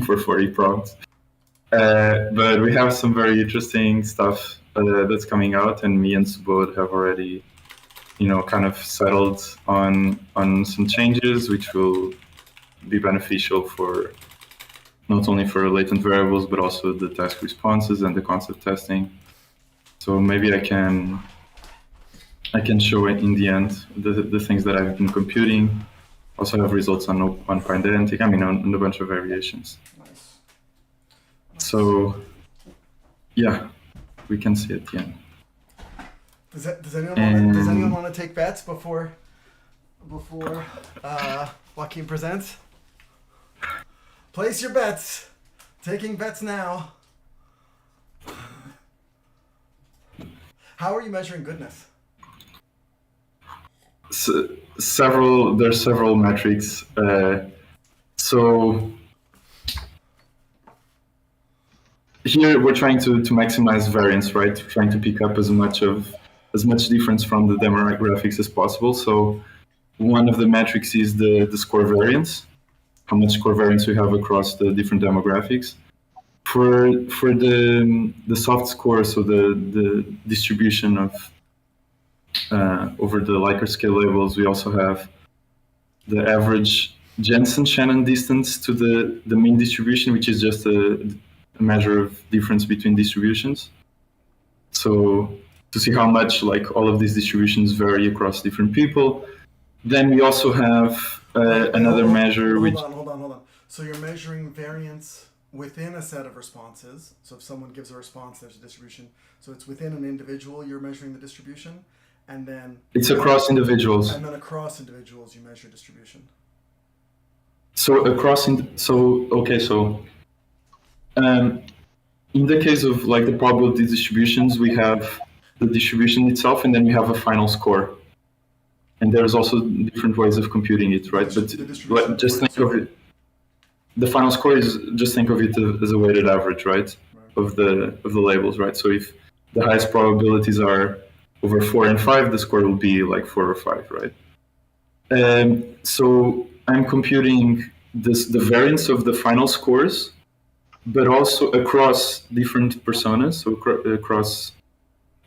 for 40 prompts. But we have some very interesting stuff that's coming out, and me and Subodh have already, kind of settled on some changes which will be beneficial for not only for latent variables but also the task responses and the concept testing. So maybe I can show in the end the things that I've been computing. Also have results on Pydantic, on a bunch of variations. Nice. So yeah, we can see at the end. Does anyone want to take bets before Joaquin presents? Place your bets. Taking bets now. How are you measuring goodness? There's several metrics. So here we're trying to maximize variance, right? Trying to pick up as much difference from the demographics as possible. So one of the metrics is the score variance, how much score variance we have across the different demographics. For the soft score, so the distribution of over the Likert scale labels, we also have the average Jensen-Shannon distance to the mean distribution, which is just a measure of difference between distributions. So to see how much all of these distributions vary across different people. Then we also have another measure. Hold on. So you're measuring variance within a set of responses. So if someone gives a response, there's a distribution. So it's within an individual, you're measuring the distribution. And then it's across individuals. And then across individuals, you measure distribution. So in the case of the probability distributions, we have the distribution itself, and then we have a final score. And there's also different ways of computing it, right? But just think of it. The final score is, just think of it as a weighted average, right? Of the labels, right? So if the highest probabilities are over 4 and 5, the score will be 4 or 5, right? So I'm computing the variance of the final scores, but also across different personas, so across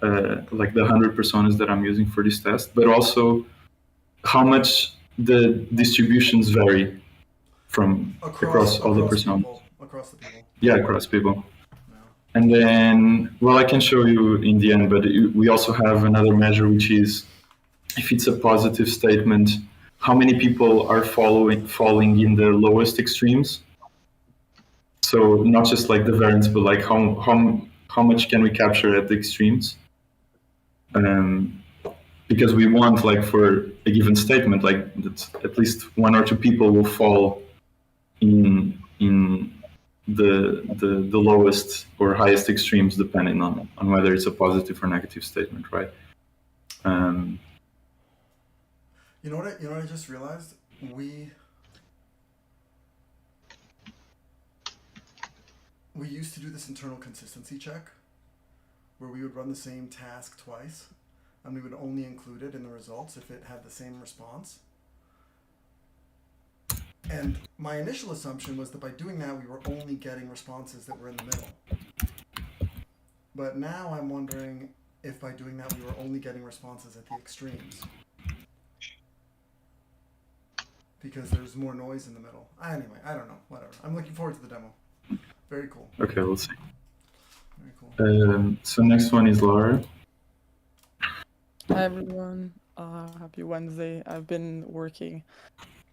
the 100 personas that I'm using for this test, but also how much the distributions vary from across all the personas. Across the people. Yeah, across people. And then, I can show you in the end, but we also have another measure, which is if it's a positive statement, how many people are falling in the lowest extremes. So not just the variance, but how much can we capture at the extremes? Because we want for a given statement, that at least 1 or 2 people will fall in the lowest or highest extremes, depending on whether it's a positive or negative statement, right? You know what I just realized? We used to do this internal consistency check where we would run the same task twice and we would only include it in the results if it had the same response. And my initial assumption was that by doing that, we were only getting responses that were in the middle. But now I'm wondering if by doing that, we were only getting responses at the extremes. Because there's more noise in the middle. Anyway, I don't know. Whatever. I'm looking forward to the demo. Very cool. Okay, we'll see. Very cool. So next one is Laura. Hi everyone. Happy Wednesday. I've been working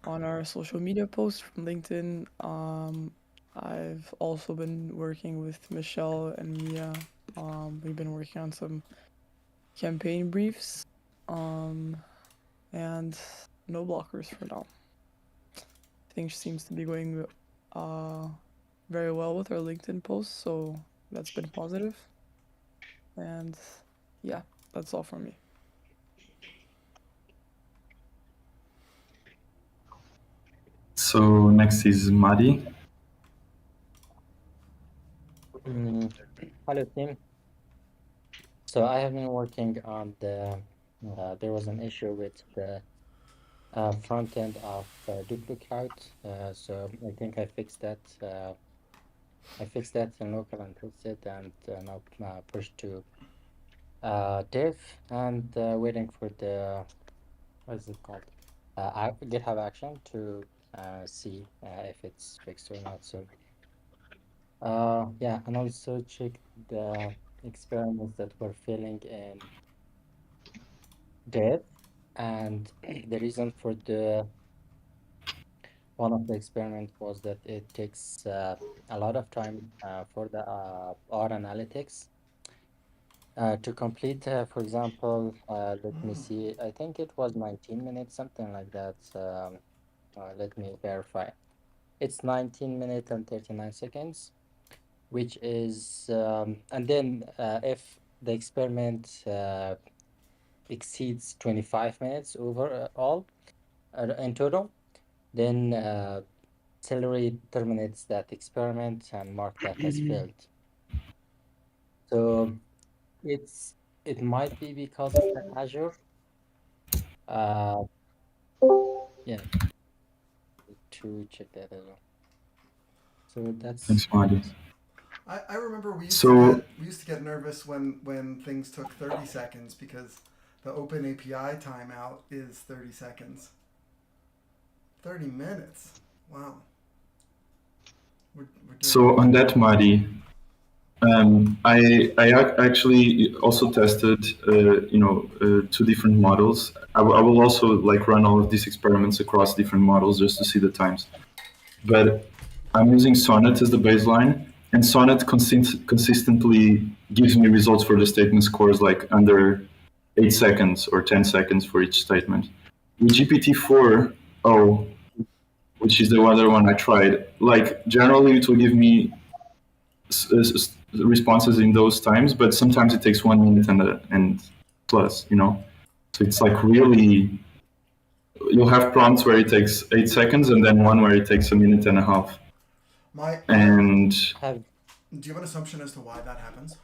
on our social media posts from LinkedIn. I've also been working with Michelle and Mia. We've been working on some campaign briefs. And no blockers for now. Things seems to be going very well with our LinkedIn posts, so that's been positive. And yeah, that's all from me. So next is Madi. Hello team. So I have been working on there was an issue with the front end of duplicate. So I think I fixed that I fixed that in local and tested, and now pushed to dev, and waiting for the, what is it called? GitHub action to see if it's fixed or not. So yeah, and also check the experiments that were failing in dev, and the reason for the one of the experiment was that it takes a lot of time for the R analytics to complete. For example, let me see, I think it was 19 minutes, something like that. Let me verify. It's 19 minutes and 39 seconds, which is, and then if the experiment exceeds 25 minutes overall in total, then Celery terminates that experiment and mark that as failed. So it might be because of the Azure. Uh, yeah, to check that as well. So that's Thanks, Marty. I remember we used So to get nervous when things took 30 seconds because the Open API timeout is 30 seconds. 30 minutes. Wow. We're doing so on that, Marty, actually also tested, two different models. I will also like run all of these experiments across different models just to see the times. But I'm using Sonnet as the baseline, and Sonnet consistently gives me results for the statement scores like under 8 seconds or 10 seconds for each statement. With GPT-4o, which is the other one I tried, like generally it will give me responses in those times, but sometimes it takes 1 minute and plus, you know. So it's like really, you'll have prompts where it takes 8 seconds and then one where it takes a minute and a half. And have do you have an assumption as to why that happens?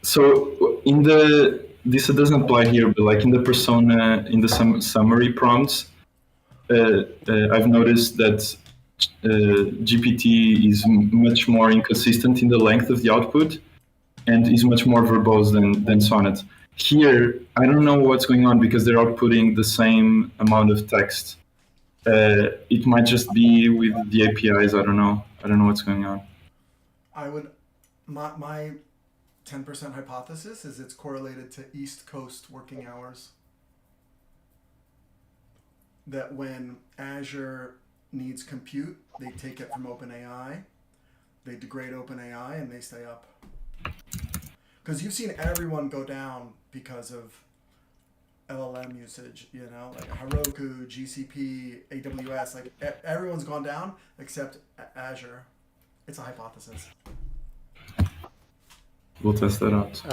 So in this doesn't apply here, but like in the persona, in the summary prompts, I've noticed that GPT is much more inconsistent in the length of the output and is much more verbose than Sonnet. Here, I don't know what's going on because they're outputting the same amount of text. It might just be with the APIs. I don't know. I don't know what's going on. I would my 10% hypothesis is it's correlated to East Coast working hours. That when Azure needs compute, they take it from OpenAI, they degrade OpenAI, and they stay up. Because you've seen everyone go down because of LLM usage, you know, like Heroku, GCP, AWS, like everyone's gone down except Azure. It's a hypothesis. We'll test that out.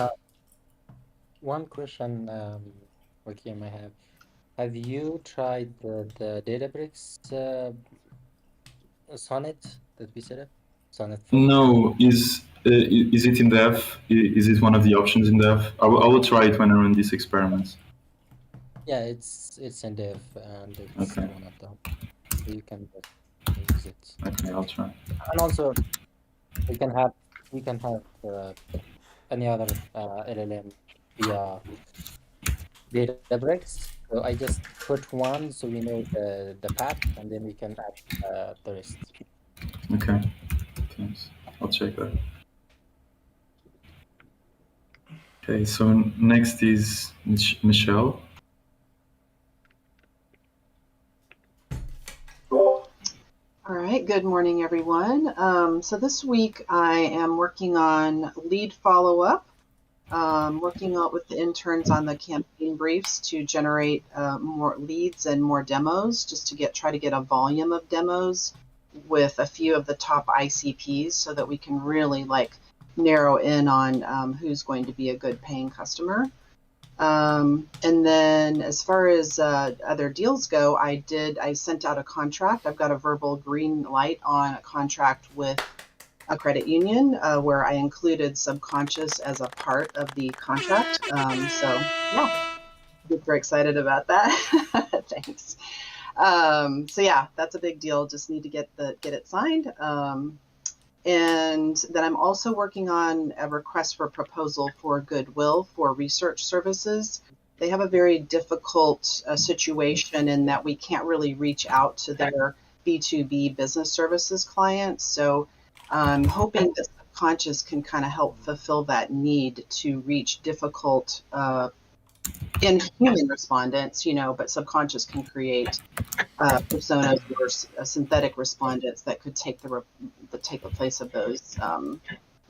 one question, Joaquin, I have. Have you tried the Databricks Sonnet that we set up? Sonnet 4? No, is it in dev? Is it one of the options in dev? I will try it when I run these experiments. Yeah, it's in dev, and it's Okay. one of them. So you can just use it. Okay, I'll try. And also, we can have any other LLM via Databricks. So I just put one so we know the path, and then we can add the rest. Okay, thanks. I'll check that. Okay, so next is Michelle. All right, good morning, everyone. So this week I am working on lead follow-up, working out with the interns on the campaign briefs to generate more leads and more demos, just to try to get a volume of demos with a few of the top ICPs so that we can really narrow in on who's going to be a good paying customer. And then as far as other deals go, I sent out a contract. I've got a verbal green light on a contract with a credit union where I included Subconscious as a part of the contract. So yeah, I'm super excited about that. Thanks. So yeah, that's a big deal. Just need to get it signed. And then I'm also working on a request for proposal for Goodwill for research services. They have a very difficult situation in that we can't really reach out to their B2B business services clients. So I'm hoping that Subconscious can kind of help fulfill that need to reach difficult in human respondents, but Subconscious can create personas or synthetic respondents that could take the place of those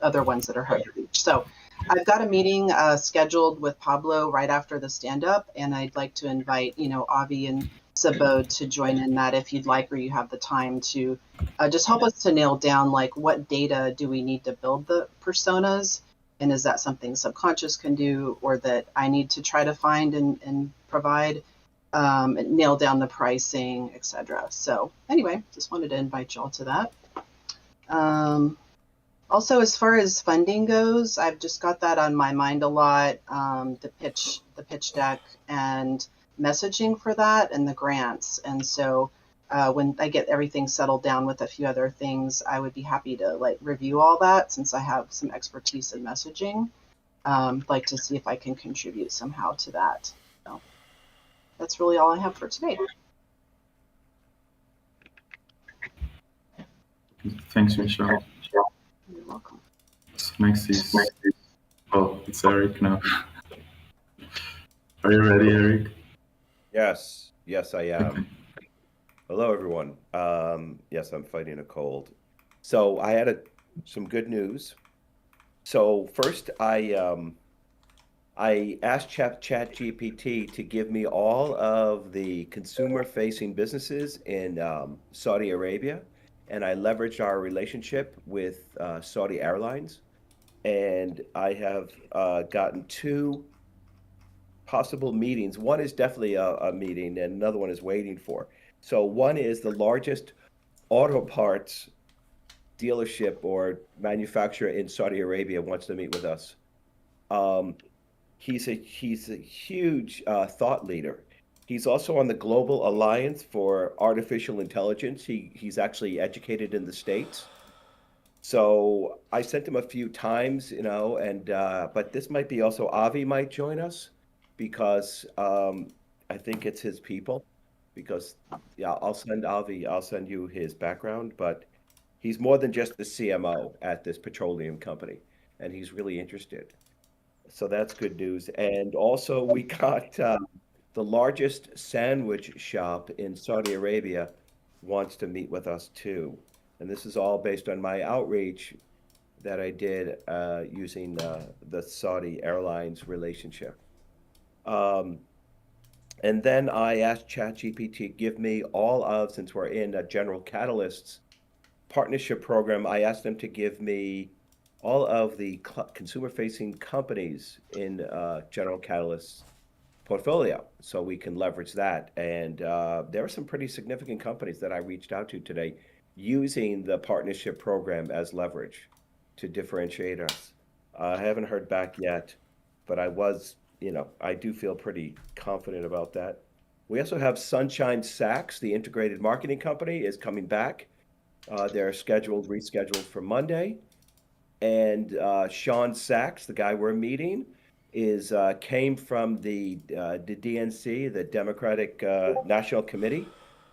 other ones that are hard to reach. So I've got a meeting scheduled with Pablo right after the stand-up, and I'd like to invite, Avi and Sabode to join in that if you'd like, or you have the time to just help us to nail down, like, what data do we need to build the personas, and is that something Subconscious can do, or that I need to try to find and provide, nail down the pricing, etc. So anyway, just wanted to invite y'all to that. Also, as far as funding goes, I've just got that on my mind a lot. The pitch deck and messaging for that, and the grants. And so when I get everything settled down with a few other things, I would be happy to review all that, since I have some expertise in messaging. Like to see if I can contribute somehow to that. So that's really all I have for today. Thanks, Michelle. You're welcome. So next is, oh, it's Eric now. Are you ready, Eric? Yes, I am. Hello, everyone. Yes, I'm fighting a cold. So I had some good news. So first, I asked ChatGPT to give me all of the consumer-facing businesses in Saudi Arabia, and I leveraged our relationship with Saudi Airlines, and I have gotten 2 possible meetings. One is definitely a meeting, and another one is waiting for. So one is the largest auto parts dealership or manufacturer in Saudi Arabia wants to meet with us. He's a huge thought leader. He's also on the Global Alliance for Artificial Intelligence. He's actually educated in the States. So I sent him a few times, and but this might be also Avi might join us, because I think it's his people. Because yeah, I'll send Avi, I'll send you his background, but he's more than just the CMO at this petroleum company, and he's really interested. So that's good news. And also, we got the largest sandwich shop in Saudi Arabia wants to meet with us too. And this is all based on my outreach that I did using the Saudi Airlines relationship. And then I asked ChatGPT to give me all of, since we're in a General Catalysts partnership program, I asked them to give me all of the consumer-facing companies in General Catalyst's portfolio, so we can leverage that. And there are some pretty significant companies that I reached out to today using the partnership program as leverage to differentiate us. I haven't heard back yet, but I do feel pretty confident about that. We also have Sunshine Sachs, the integrated marketing company, is coming back. They're rescheduled for Monday. And Sean Sachs, the guy we're meeting, came from the DNC, the Democratic National Committee,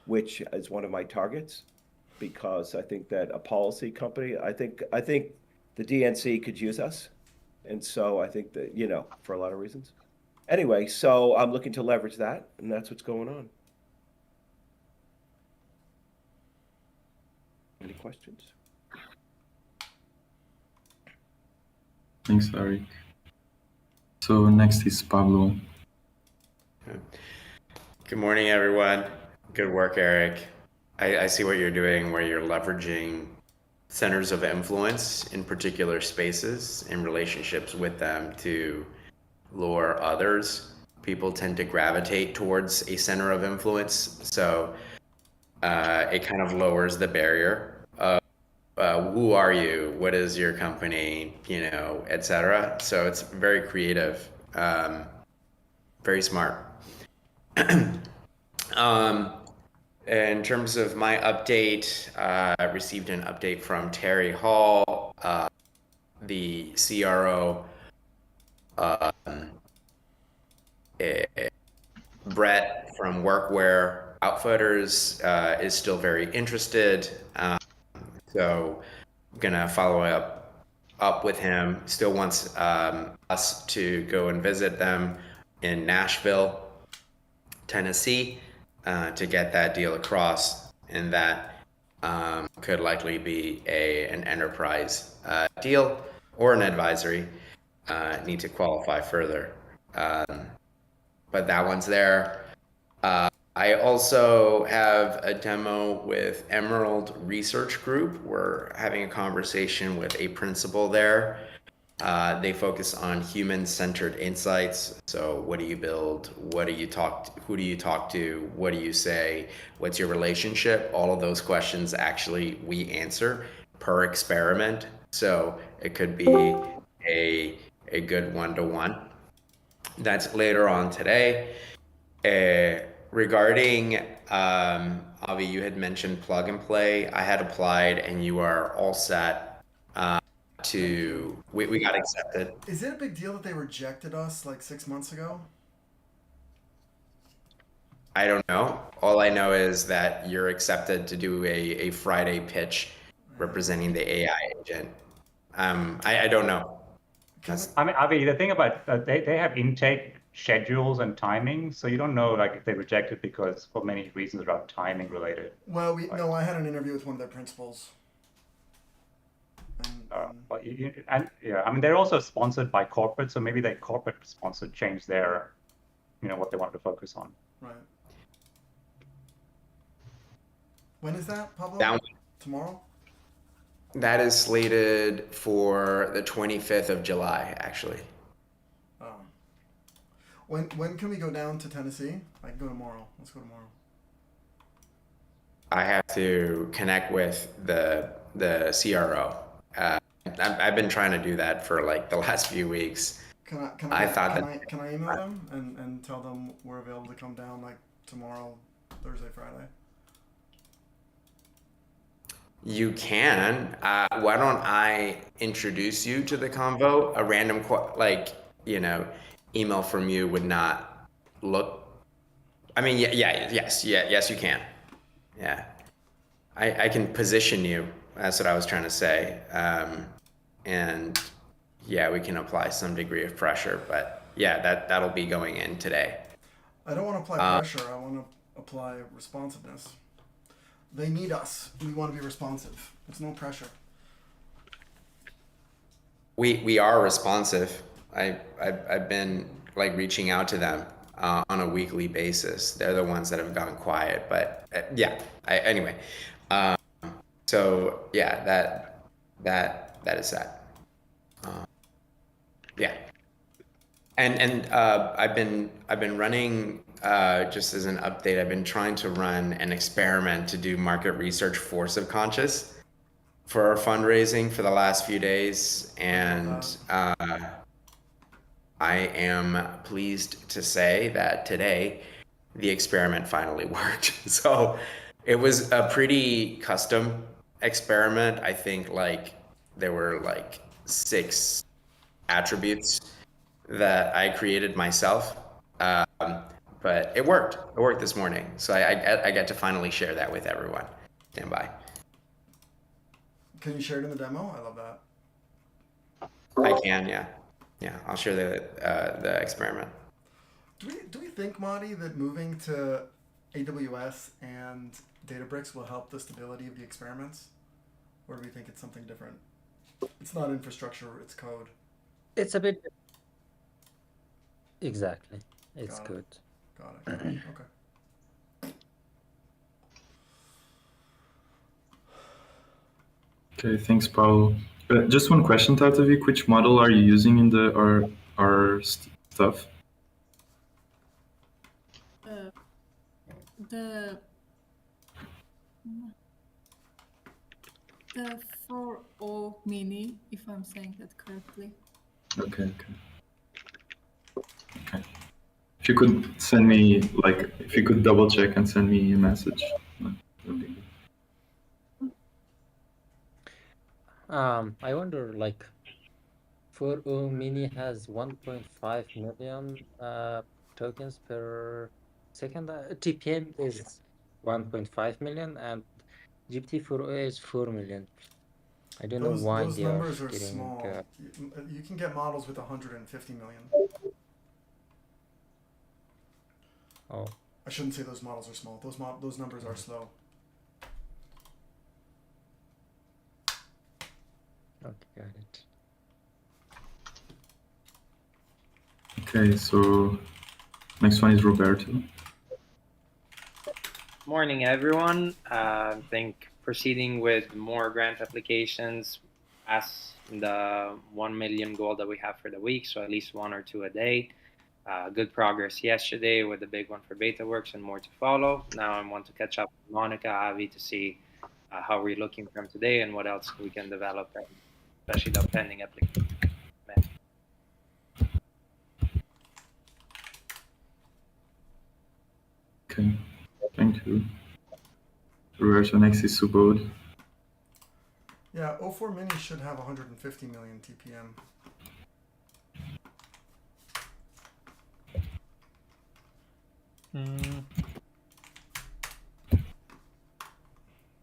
which is one of my targets, because I think that a policy company, I think the DNC could use us, and so I think that for a lot of reasons. Anyway, so I'm looking to leverage that, and that's what's going on. Any questions? Thanks, Eric. So next is Pablo. Good morning, everyone. Good work, Eric. I see what you're doing, where you're leveraging centers of influence in particular spaces and relationships with them to lure others. People tend to gravitate towards a center of influence, so it kind of lowers the barrier of who are you, what is your company, etc. So it's very creative, very smart. In terms of my update, I received an update from Terry Hall, the CRO. Brett from Workwear Outfitters is still very interested. So I'm gonna follow up with him. Still wants us to go and visit them in Nashville, Tennessee, to get that deal across, and that could likely be an enterprise deal or an advisory. Need to qualify further, but that one's there. I also have a demo with Emerald Research Group. We're having a conversation with a principal there. They focus on human-centered insights. So what do you build? What do you talk to? Who do you talk to? What do you say? What's your relationship? All of those questions actually we answer per experiment. So it could be a good one-to-one. That's later on today. Regarding Avi, you had mentioned plug and play. I had applied, and you are all set. We got accepted. Is it a big deal that they rejected us like 6 months ago? I don't know. All I know is that you're accepted to do a Friday pitch representing the AI agent. I don't know. I mean, Avi, the thing about they have intake schedules and timing, so you don't know like if they reject it because for many reasons around timing related. Well, no, I had an interview with one of their principals. But yeah, I mean, they're also sponsored by corporate, so maybe their corporate sponsor changed their, what they wanted to focus on. Right. When is that, Pablo? Tomorrow? That is slated for the 25th of July, actually. Oh. When can we go down to Tennessee? I can go tomorrow. Let's go tomorrow. I have to connect with the CRO. I've been trying to do that for like the last few weeks. Can I email them and tell them we're available to come down like tomorrow, Thursday, Friday? You can. Why don't I introduce you to the convo? A random email from you would not look. I mean, yes, you can. Yeah, I can position you. That's what I was trying to say. And yeah, we can apply some degree of pressure, but yeah, that'll be going in today. I don't want to apply pressure. I want to apply responsiveness. They need us. We want to be responsive. It's no pressure. We are responsive. I've been like reaching out to them on a weekly basis. They're the ones that have gone quiet, but anyway. So yeah, that is that. Yeah. And I've been running just as an update. I've been trying to run an experiment to do market research for Subconscious for our fundraising for the last few days, and I am pleased to say that today the experiment finally worked. So it was a pretty custom experiment. I think like there were like 6 attributes that I created myself, but it worked. It worked this morning, so I get to finally share that with everyone. Stand by. Can you share it in the demo? I love that. I can, yeah. I'll share the experiment. Do we think, Marty, that moving to AWS and Databricks will help the stability of the experiments, or do we think it's something different? It's not infrastructure; it's code. It's a bit. Exactly. It's Got it. good. Got it. Okay. Okay, thanks, Paulo. Just one question, Tatovic. Which model are you using in our stuff? The 4.0 mini, if I'm saying that correctly. Okay. If you could send me, like, if you could double check and send me a message, that would be good. I wonder, like, 4O Mini has 1.5 million tokens per second. TPM is 1.5 million, and GPT-4o is 4 million. I don't know why Those they are numbers are getting. small. You can get models with 150 million. Oh, I shouldn't say those models are small. Those numbers are slow. okay, got it. Okay, so next one is Roberto. Morning, everyone. I think proceeding with more grant applications past the 1 million goal that we have for the week, so at least 1 or 2 a day. Good progress yesterday with the big one for BetaWorks and more to follow. Now I want to catch up with Monica, Avi, to see how we're looking from today and what else we can develop, especially the pending application. Okay, thank you. Roberto, next is Subodh. Yeah, 04 Mini should have 150 million TPM.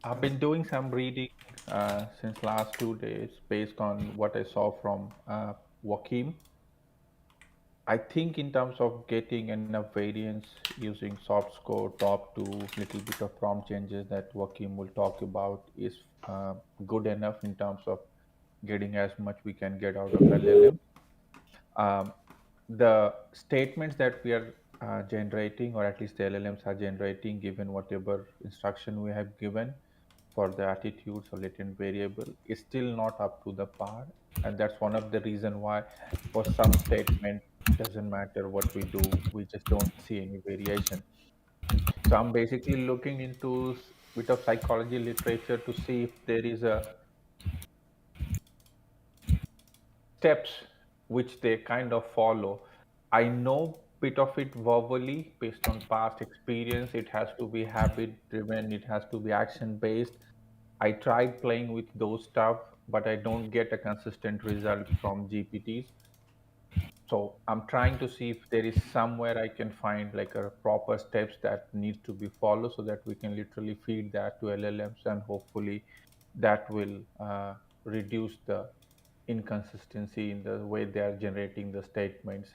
I've been doing some reading since last 2 days based on what I saw from Joaquim. I think in terms of getting enough variance using soft score top to little bit of prompt changes that Joaquim will talk about is good enough in terms of getting as much we can get out of LLM. Um, the statements that we are generating, or at least the LLMs are generating, given whatever instruction we have given for the attitudes or latent variable, is still not up to the par. And that's one of the reason why for some statement, doesn't matter what we do, we just don't see any variation. So I'm basically looking into bit of psychology literature to see if there is a steps which they kind of follow. I know bit of it verbally based on past experience. It has to be habit driven, it has to be action based. I tried playing with those stuff, but I don't get a consistent result from GPTs. So I'm trying to see if there is somewhere I can find like a proper steps that needs to be followed so that we can literally feed that to LLMs, and hopefully that will reduce the inconsistency in the way they are generating the statements,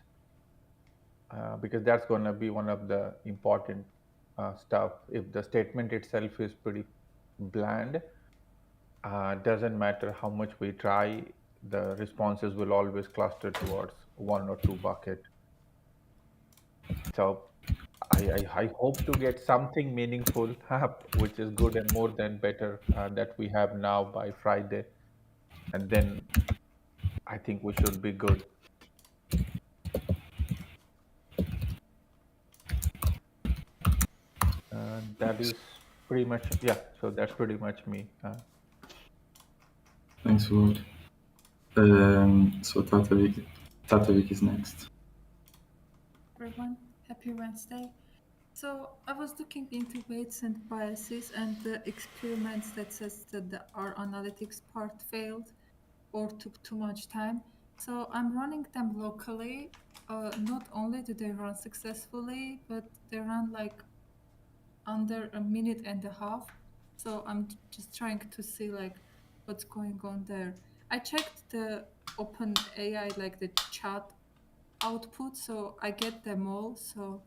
because that's going to be one of the important stuff. If the statement itself is pretty bland, doesn't matter how much we try, the responses will always cluster towards one or two bucket. So I hope to get something meaningful, which is good and more than better that we have now by Friday, and then I think we should be good. That is pretty much, yeah. So that's pretty much me. Thanks, Subodh. So Tatavik is next. Everyone, happy Wednesday. So I was looking into weights and biases and the experiments that says that our analytics part failed or took too much time. So I'm running them locally. Not only do they run successfully, but they run like under a minute and a half. So I'm just trying to see like what's going on there. I checked the open AI, like the chat output, so I get them all. So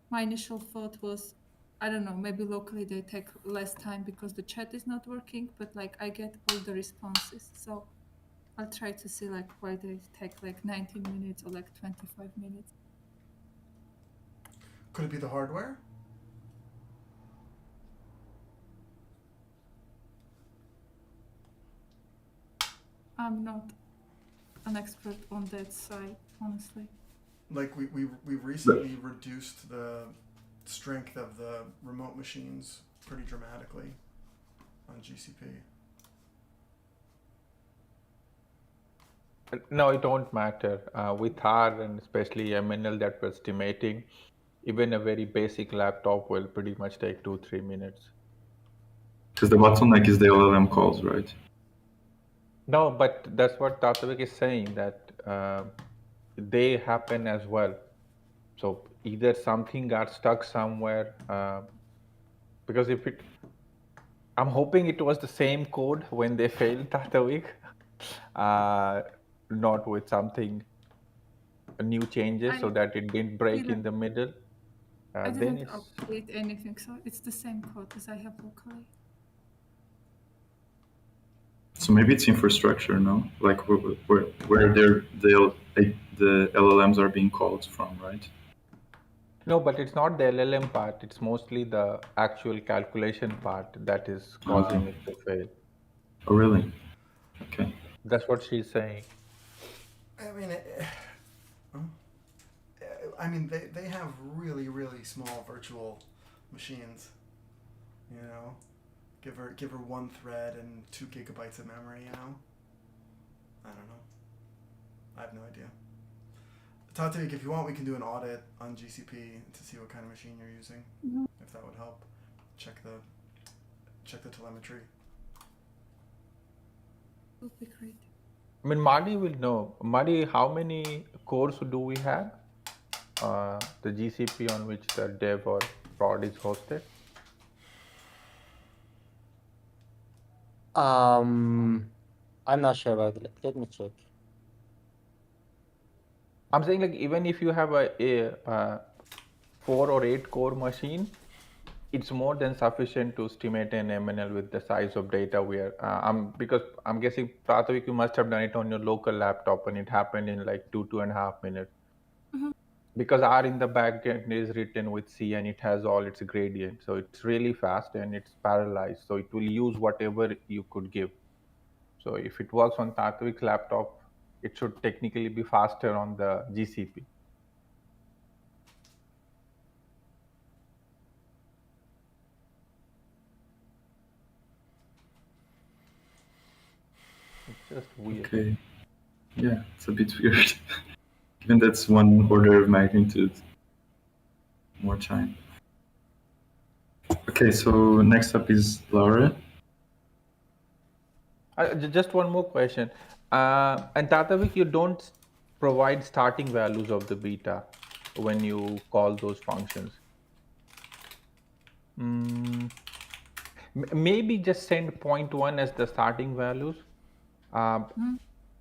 my initial thought was, I don't know, maybe locally they take less time because the chat is not working, but like I get all the responses. So I'll try to see like why they take like 19 minutes or like 25 minutes. Could it be the hardware? I'm not an expert on that side, honestly. Like we recently reduced the strength of the remote machines pretty dramatically on GCP. No, it don't matter. With R and especially MNL that we're estimating, even a very basic laptop will pretty much take 2-3 minutes. Because the bottleneck is the LLM calls, right? No, but that's what Tatavik is saying, that they happen as well. So either something got stuck somewhere, because if it, I'm hoping it was the same code when they failed Tatavik, not with something new changes so I that it didn't break in didn't the middle. I Then didn't it's update anything, so it's the same code as I have locally. So maybe it's infrastructure, no? Like where the LLMs are being called from, right? no, but it's not the LLM part. It's mostly the actual calculation part that is causing it to fail. Oh, really? Okay. That's what she's saying. I mean, they have really, really small virtual machines. You know, give her one thread and 2 gigabytes of memory. You know, I don't know. I have no idea. Tatik, if you want, we can do an audit on GCP to see what kind of machine you're using. Mhm. If that would help, check the telemetry. Would be great. I mean, Madi will know. Madi, how many cores do we have? The GCP on which the dev or prod is hosted? I'm not sure about it. Let me check. I'm saying, like, even if you have a 4 or 8 core machine, it's more than sufficient to estimate an MNL with the size of data we are. Because I'm guessing, Prathavik, you must have done it on your local laptop and it happened in like 2.5 minutes. Mhm. Because R in the backend is written with C and it has all its gradient. So it's really fast and it's parallelized. So it will use whatever you could give. So if it works on Tatvik's laptop, it should technically be faster on the GCP. It's just weird. Okay. Yeah, it's a bit weird. Given that's 1 order of magnitude more time. Okay, so next up is Laura. Just one more question. And Tatavik, you don't provide starting values of the beta when you call those functions. Maybe just send 0.1 as the starting values.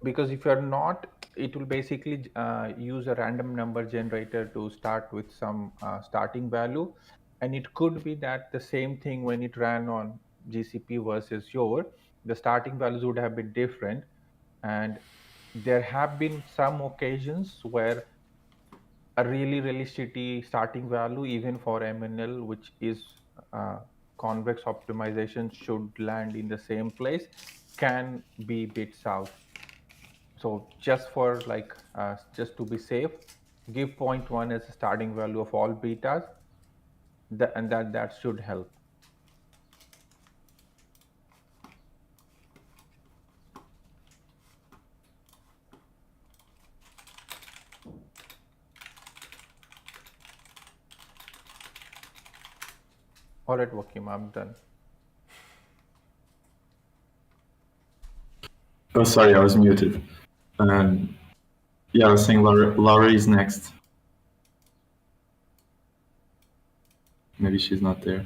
Because if you're not, it will basically use a random number generator to start with some starting value. And it could be that the same thing when it ran on GCP versus the starting values would have been different. And there have been some occasions where a really, really shitty starting value, even for MNL, which is convex optimization, should land in the same place, can be bits out. So just for like, just to be safe, give 0.1 as a starting value of all betas, and that should help. All right, Wakim, I'm done. Oh, sorry, I was muted. Yeah, I was saying Laura is next. Maybe she's not there.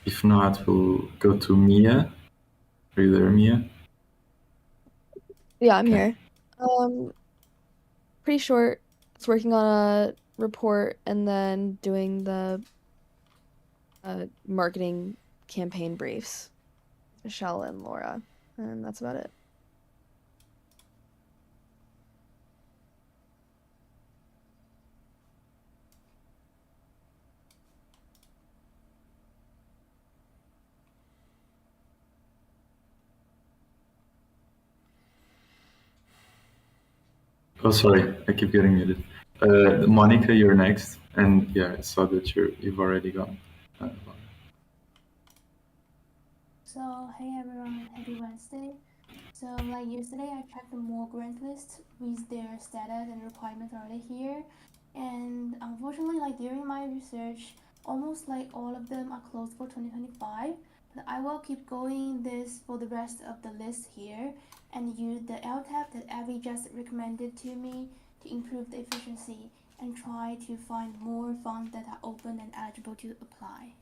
If not, we'll go to Mia. Are you there, Mia? Yeah, I'm here. Pretty short. It's working on a report and then doing the marketing campaign briefs. Michelle and Laura, and that's about it. Oh, sorry, I keep getting muted. Monica, you're next. And yeah, I saw that you've already gone. So, hey everyone, happy Wednesday. So, like yesterday, I checked the more grant lists with their status and requirements already here. And unfortunately, like during my research, almost like all of them are closed for 2025. But I will keep going this for the rest of the list here and use the LTAP that Abby just recommended to me to improve the efficiency and try to find more funds that are open and eligible to apply.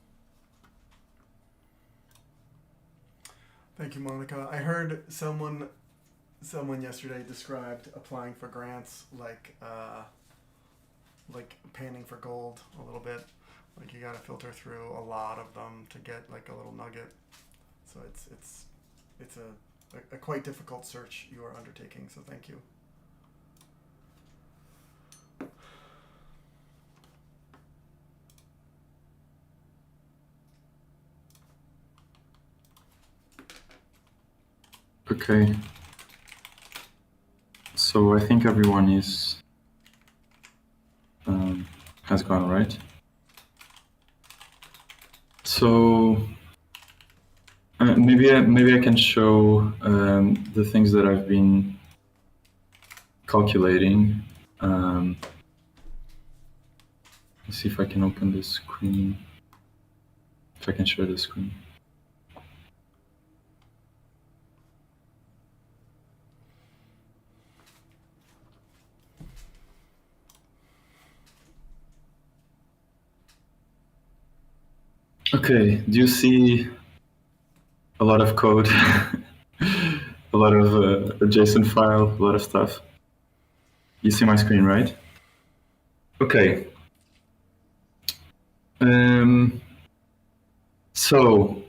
Thank you, Monica. I heard someone yesterday described applying for grants like panning for gold a little bit. Like you got to filter through a lot of them to get like a little nugget. So it's a quite difficult search you are undertaking. So thank you. Okay. So I think everyone is has gone, right? So maybe I can show the things that I've been calculating. Let's see if I can open the screen. If I can share the screen. Okay, do you see a lot of code, a lot of a JSON file, a lot of stuff? You see my screen, right? Okay. So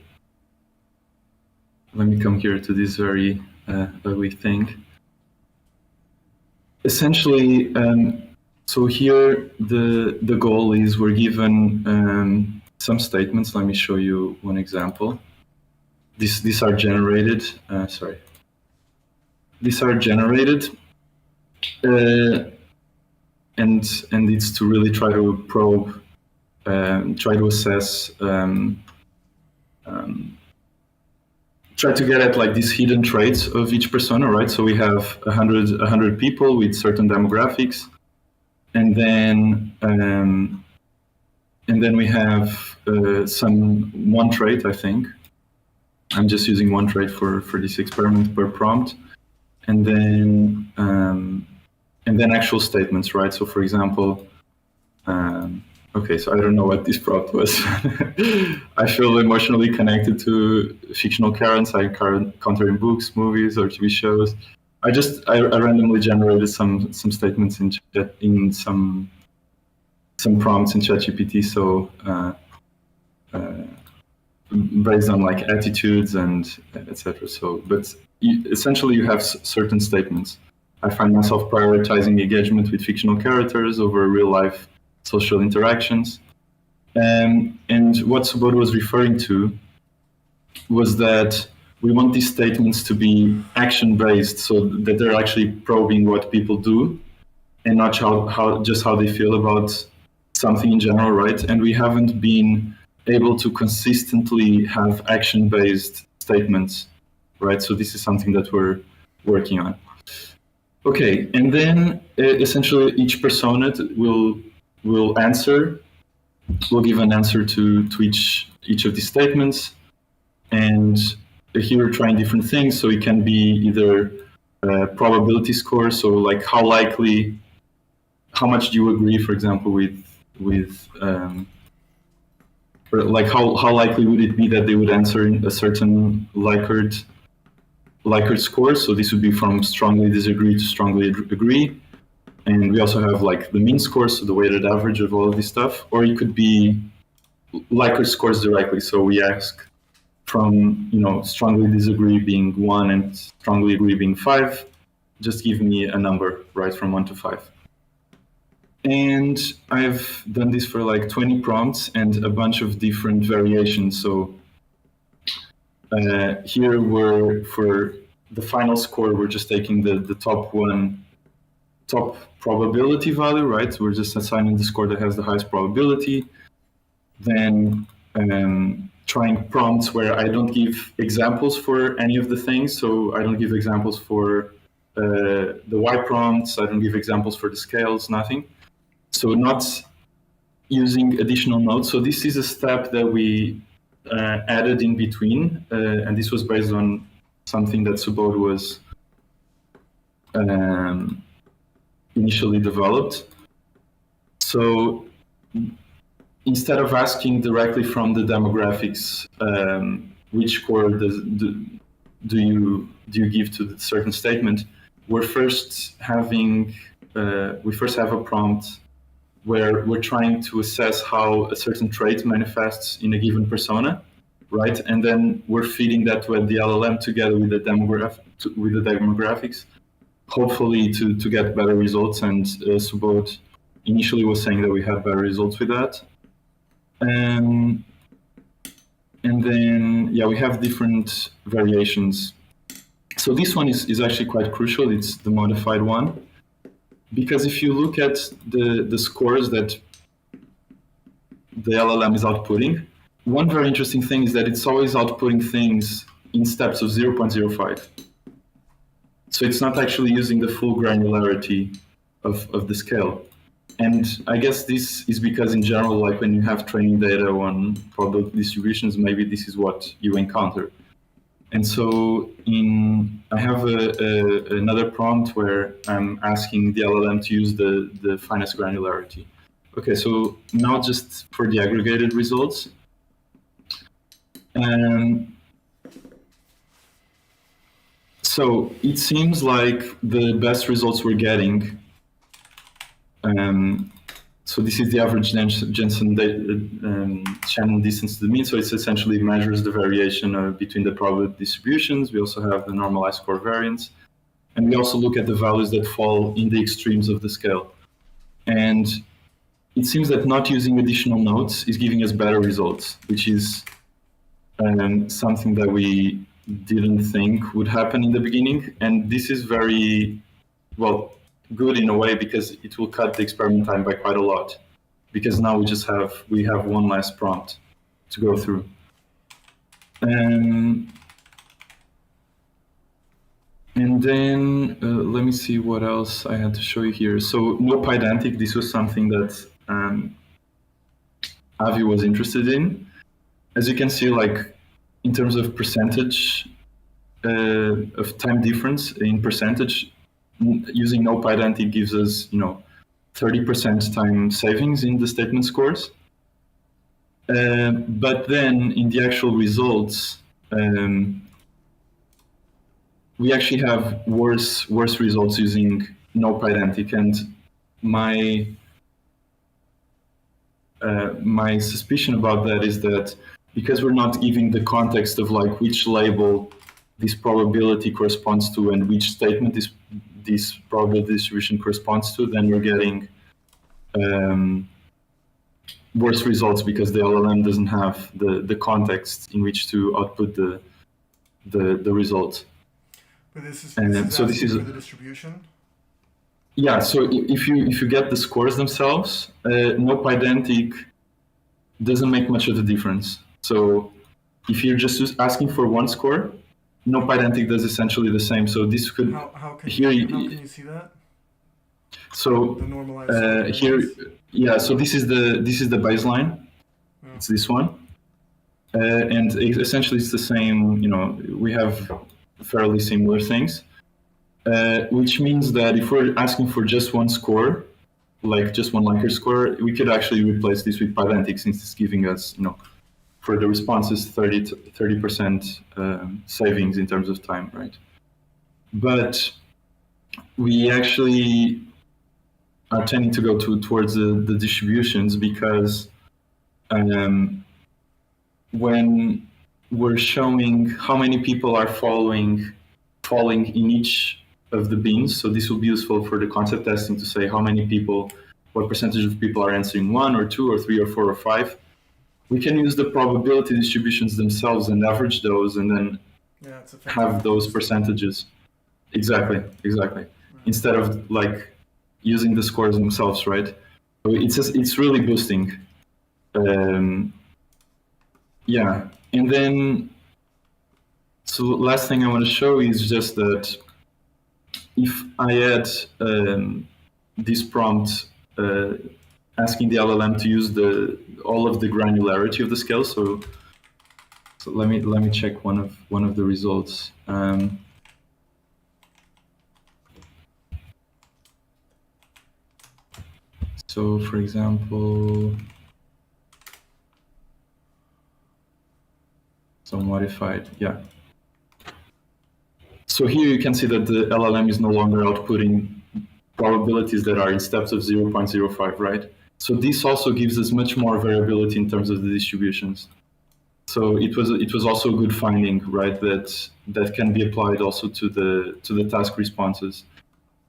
let me come here to this very ugly thing. Essentially, so here the goal is we're given some statements. Let me show you one example. These are generated. These are generated, and it's to really try to probe, try to assess, try to get at like these hidden traits of each persona, right? So we have 100 people with certain demographics, and then we have one trait, I think. I'm just using one trait for this experiment per prompt, and then actual statements, right? So for example, okay, so I don't know what this prompt was. I feel emotionally connected to fictional characters I encounter in books, movies, or TV shows. I randomly generated some statements in some prompts in ChatGPT. So based on like attitudes and etc. So, but essentially you have certain statements. I find myself prioritizing engagement with fictional characters over real life social interactions. And what Subodh was referring to was that we want these statements to be action-based, so that they're actually probing what people do and not how they feel about something in general, right? And we haven't been able to consistently have action-based statements, right? So this is something that we're working on. Okay, and then essentially each persona will give an answer to each of these statements. And here we're trying different things. So it can be either probability score, so like how much do you agree, for example, with or like how likely would it be that they would answer a certain Likert score? So this would be from strongly disagree to strongly agree. And we also have like the mean score, so the weighted average of all of this stuff. Or it could be Likert scores directly. So we ask from strongly disagree being 1 and strongly agree being 5, just give me a number, right, from 1 to 5. And I've done this for like 20 prompts and a bunch of different variations. So here for the final score, we're just taking the top probability value, right? So we're just assigning the score that has the highest probability. Then trying prompts where I don't give examples for any of the things. So I don't give examples for the Y prompts. I don't give examples for the scales, nothing. So not using additional nodes. So this is a step that we added in between, and this was based on something that Subodh was initially developed. So instead of asking directly from the demographics, which score do you give to the certain statement, we first have a prompt where we're trying to assess how a certain trait manifests in a given persona, right? And then we're feeding that to the LLM together with the demographics, hopefully to get better results. And Subodh initially was saying that we had better results with that. And then, yeah, we have different variations. So this one is actually quite crucial. It's the modified one. Because if you look at the scores that the LLM is outputting, one very interesting thing is that it's always outputting things in steps of 0.05. So it's not actually using the full granularity of the scale. And I guess this is because in general, like when you have training data on probability distributions, maybe this is what you encounter. And so I have another prompt where I'm asking the LLM to use the finest granularity. Okay, so now just for the aggregated results. So it seems like the best results we're getting. So this is the average Jensen Shannon distance to the mean. So it essentially measures the variation between the probability distributions. We also have the normalized score variance. And we also look at the values that fall in the extremes of the scale. And it seems that not using additional nodes is giving us better results, which is something that we didn't think would happen in the beginning. And this is very, well, good in a way because it will cut the experiment time by quite a lot, because now we have one less prompt to go through. And then let me see what else I had to show you here. So no pydantic, this was something that Avi was interested in. As you can see, like in terms of percentage of time difference in percentage, using no pydantic gives us, 30% time savings in the statement scores. But then in the actual results, we actually have worse results using no pydantic. And my suspicion about that is that because we're not giving the context of like which label this probability corresponds to and which statement this probability distribution corresponds to, then we're getting worse results because the LLM doesn't have the context in which to output the result. But this is so this is for the distribution. Yeah. So if you get the scores themselves, no pydantic doesn't make much of a difference. So if you're just asking for one score, no pydantic does essentially the same. So this could how can here you see that? So the normalized here, yeah. So this is the baseline. Yeah. It's this one, and essentially it's the same. We have fairly similar things, which means that if we're asking for just one score, like just one Likert score, we could actually replace this with pydantic since it's giving us, for the responses 30% savings in terms of time, right? But we actually are tending to go towards the distributions because when we're showing how many people are falling in each of the bins, so this will be useful for the concept testing to say what percentage of people are answering 1 or 2 or 3 or 4 or 5. We can use the probability distributions themselves and average those and then have those percentages. Exactly. Right. Instead of like using the scores themselves, right? So it's really boosting. Yeah. And then, so last thing I want to show is just that if I add this prompt asking the LLM to use all of the granularity of the scale. So let me check one of the results. So for example, so modified, yeah. So here you can see that the LLM is no longer outputting probabilities that are in steps of 0.05, right? So this also gives us much more variability in terms of the distributions. So it was also a good finding, right? That can be applied also to the task responses.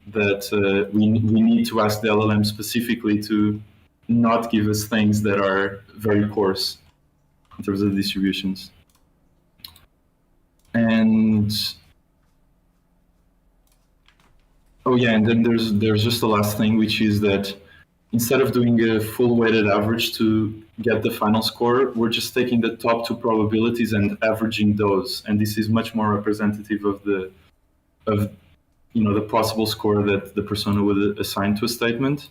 That we need to ask the LLM specifically to not give us things that are very coarse in terms of the distributions. And oh yeah, and then there's just the last thing, which is that instead of doing a full weighted average to get the final score, we're just taking the top two probabilities and averaging those. And this is much more representative of the possible score that the persona would assign to a statement.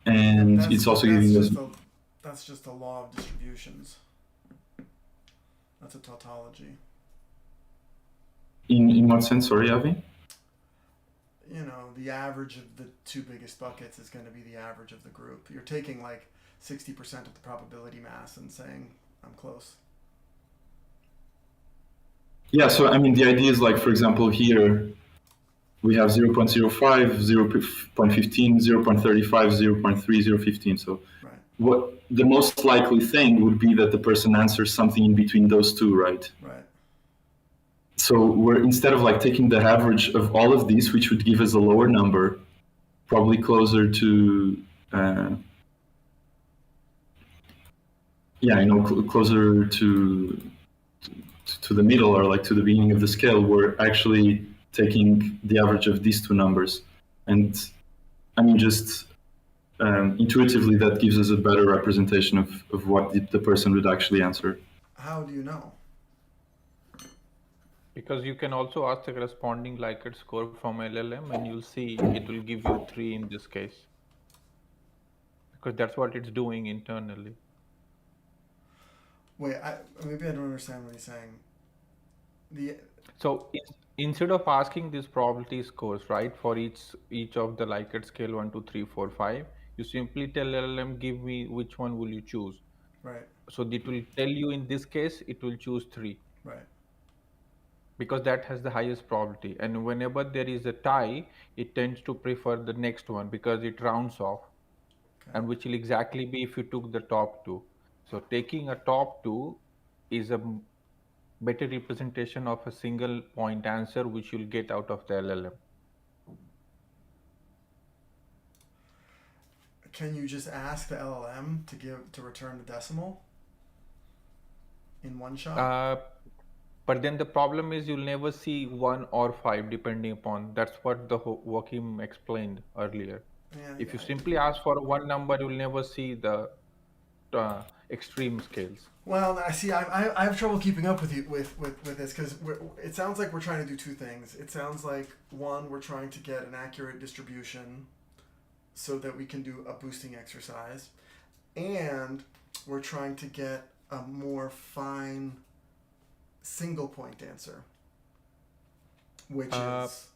And it's also giving us that's just a law of distributions. That's a tautology. In what sense? Sorry, Avi? You know, the average of the two biggest buckets is going to be the average of the group. You're taking like 60% of the probability mass and saying, I'm close. Yeah, so I mean, the idea is like, for example, here we have 0.05, 0.15, 0.35, 0.3, 0.15. So right. What the most likely thing would be that the person answers something in between those two, right? Right. So we're, instead of like taking the average of all of these, which would give us a lower number, probably closer to, closer to the middle or like to the beginning of the scale, we're actually taking the average of these two numbers. And I mean, just intuitively, that gives us a better representation of what the person would actually answer. How do you know? Because you can also ask the corresponding Likert score from LLM and you'll see it will give you 3 in this case. Because that's what it's doing internally. Wait, maybe I don't understand what he's saying. So instead of asking these probability scores, right, for each of the Likert scale 1, 2, 3, 4, 5, you simply tell LLM, give me which one will you choose. Right. So it will tell you in this case, it will choose 3. Right. Because that has the highest probability. And whenever there is a tie, it tends to prefer the next one because it rounds off. Okay. And which will exactly be if you took the top 2. So taking a top 2 is a better representation of a single point answer which you'll get out of the LLM. Can you just ask the LLM to return the decimal in one shot? But then the problem is you'll never see 1 or 5 depending upon. That's what the Joachim explained earlier. Yeah, if you simply ask for one number, you'll never see the extreme scales. Well, I see. I have trouble keeping up with you with this because it sounds like we're trying to do two things. It sounds like one, we're trying to get an accurate distribution so that we can do a boosting exercise, and we're trying to get a more fine single point answer, which is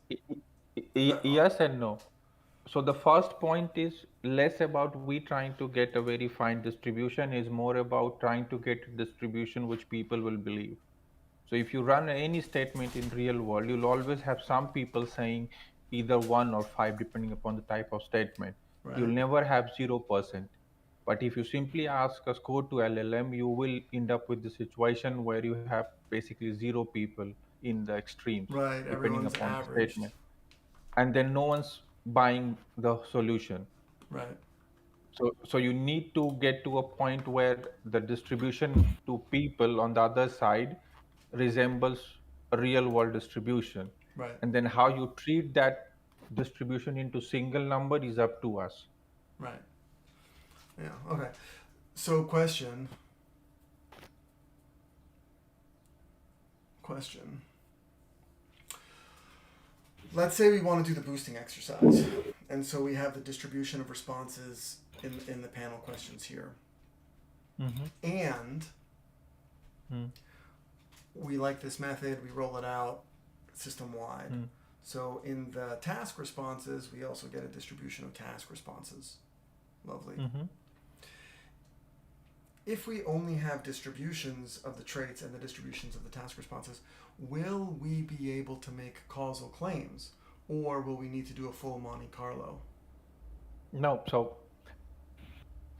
yes and no. So the first point is less about we trying to get a very fine distribution, is more about trying to get a distribution which people will believe. So if you run any statement in real world, you'll always have some people saying either 1 or 5 depending upon the type of statement. Right. You'll never have 0%. But if you simply ask a score to LLM, you will end up with the situation where you have basically 0 people in the extremes, right, depending upon averaged. the statement. And then no one's buying the solution. Right. So you need to get to a point where the distribution to people on the other side resembles a real world distribution. Right. And then how you treat that distribution into single number is up to us. Right. Yeah. Okay. So question. question. Let's say we want to do the boosting exercise, and so we have the distribution of responses in the panel questions here, and we like this method. We roll it out system wide. So in the task responses, we also get a distribution of task responses. Lovely. If we only have distributions of the traits and the distributions of the task responses, will we be able to make causal claims, or will we need to do a full Monte Carlo? No, so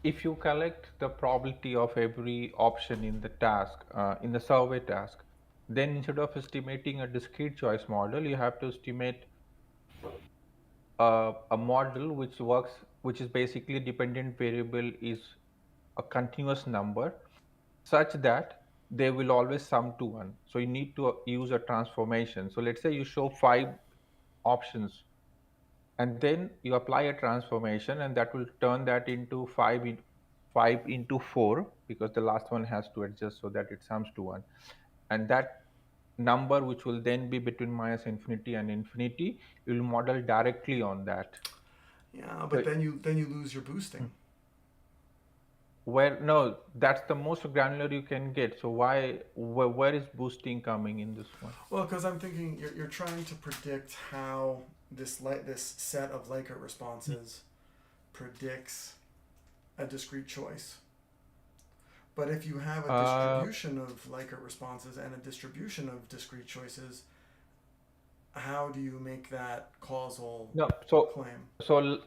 if you collect the probability of every option in the task, in the survey task, then instead of estimating a discrete choice model, you have to estimate a model which works, which is basically dependent variable is a continuous number such that they will always sum to 1. So you need to use a transformation. So let's say you show 5 options and then you apply a transformation, and that will turn that into 5 into 4, because the last one has to adjust so that it sums to 1. And that number, which will then be between minus infinity and infinity, you will model directly on that. Yeah, but then you lose your boosting. Where no, that's the most granular you can get. So where is boosting coming in this one? Well, because I'm thinking you're trying to predict how this set of Likert responses predicts a discrete choice. But if you have a distribution of Likert responses and a distribution of discrete choices, how do you make that causal claim? So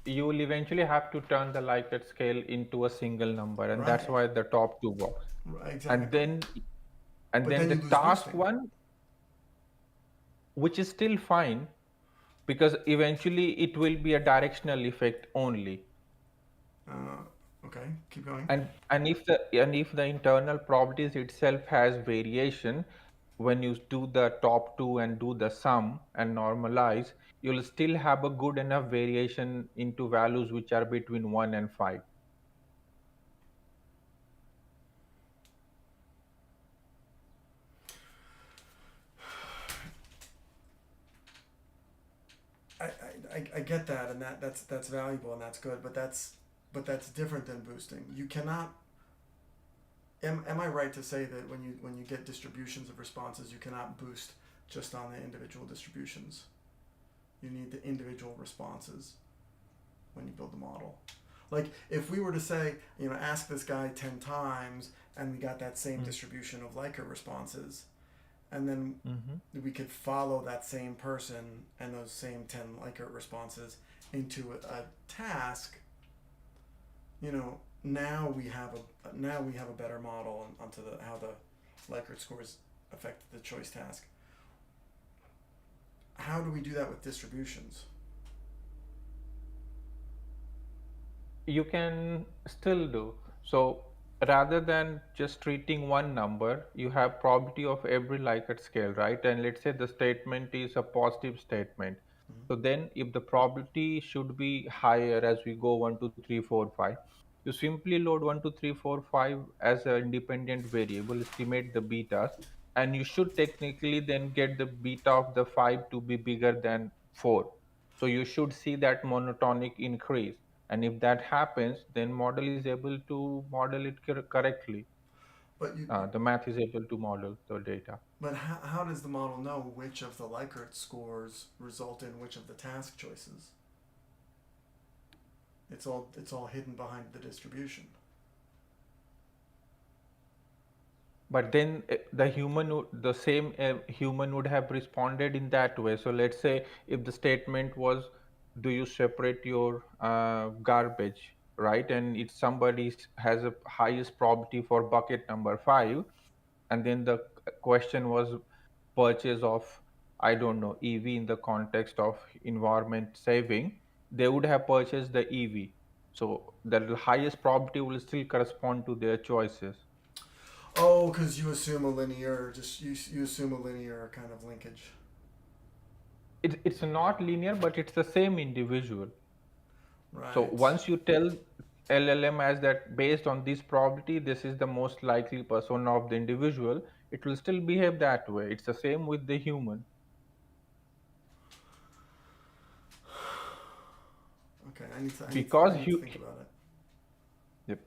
you will eventually have to turn the Likert scale into a single number, and that's why the top 2 box. Exactly. And then the task one, which is still fine, because eventually it will be a directional effect only. Okay, keep going. And if the internal properties itself has variation, when you do the top 2 and do the sum and normalize, you'll still have a good enough variation into values which are between 1 and 5. I get that, and that's valuable and that's good, but that's different than boosting. You cannot. Am I right to say that when you get distributions of responses, you cannot boost just on the individual distributions? You need the individual responses when you build the model. Like if we were to say, ask this guy 10 times and we got that same distribution of Likert responses, and then we could follow that same person and those same 10 Likert responses into a task, now we have a better model onto how the Likert scores affect the choice task. How do we do that with distributions? You can still do. So rather than just treating one number, you have probability of every Likert scale, right? And let's say the statement is a positive statement. So then if the probability should be higher as we go 1, 2, 3, 4, 5, you simply load 1, 2, 3, 4, 5 as an independent variable, estimate the betas, and you should technically then get the beta of the 5 to be bigger than 4. So you should see that monotonic increase. And if that happens, then model is able to model it correctly. But the math is able to model the data. But how does the model know which of the Likert scores result in which of the task choices? It's all hidden behind the distribution. But then the same human would have responded in that way. So let's say if the statement was, do you separate your garbage, right? And if somebody has a highest probability for bucket number 5, and then the question was purchase of, I don't know, EV in the context of environment saving, they would have purchased the EV. So the highest probability will still correspond to their choices. Oh, because you assume a linear, you assume a linear kind of linkage. It's not linear, but it's the same individual. Right. So once you tell LLM as that based on this probability, this is the most likely persona of the individual, it will still behave that way. It's the same with the human. Okay, I need to think about it. Yep,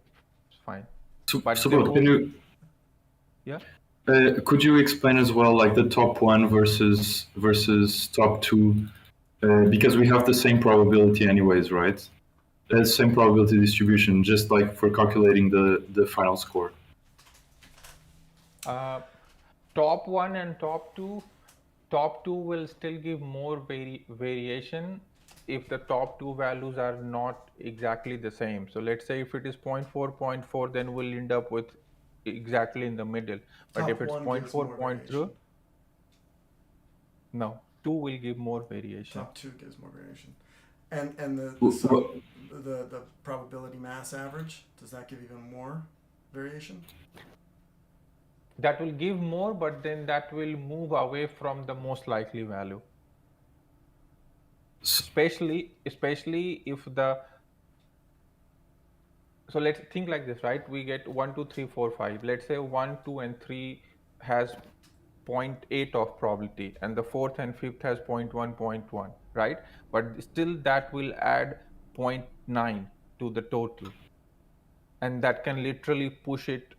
it's fine. Subodh, can you? Yeah. Could you explain as well, like the top one versus top two, because we have the same probability anyways, right? Same probability distribution, just like for calculating the final score. Top one and top two. Top two will still give more variation if the top two values are not exactly the same. So let's say if it is 0.4, 0.4, then we'll end up with exactly in the middle. But if it's 0.4, 0.3, no, 2 will give more variation. Top 2 gives more variation. And the probability mass average, does that give even more variation? That will give more, but then that will move away from the most likely value. Especially if so let's think like this, right? We get 1, 2, 3, 4, 5. Let's say 1, 2, and 3 has 0.8 of probability, and the 4th and 5th has 0.1, 0.1, right? But still that will add 0.9 to the total, and that can literally push it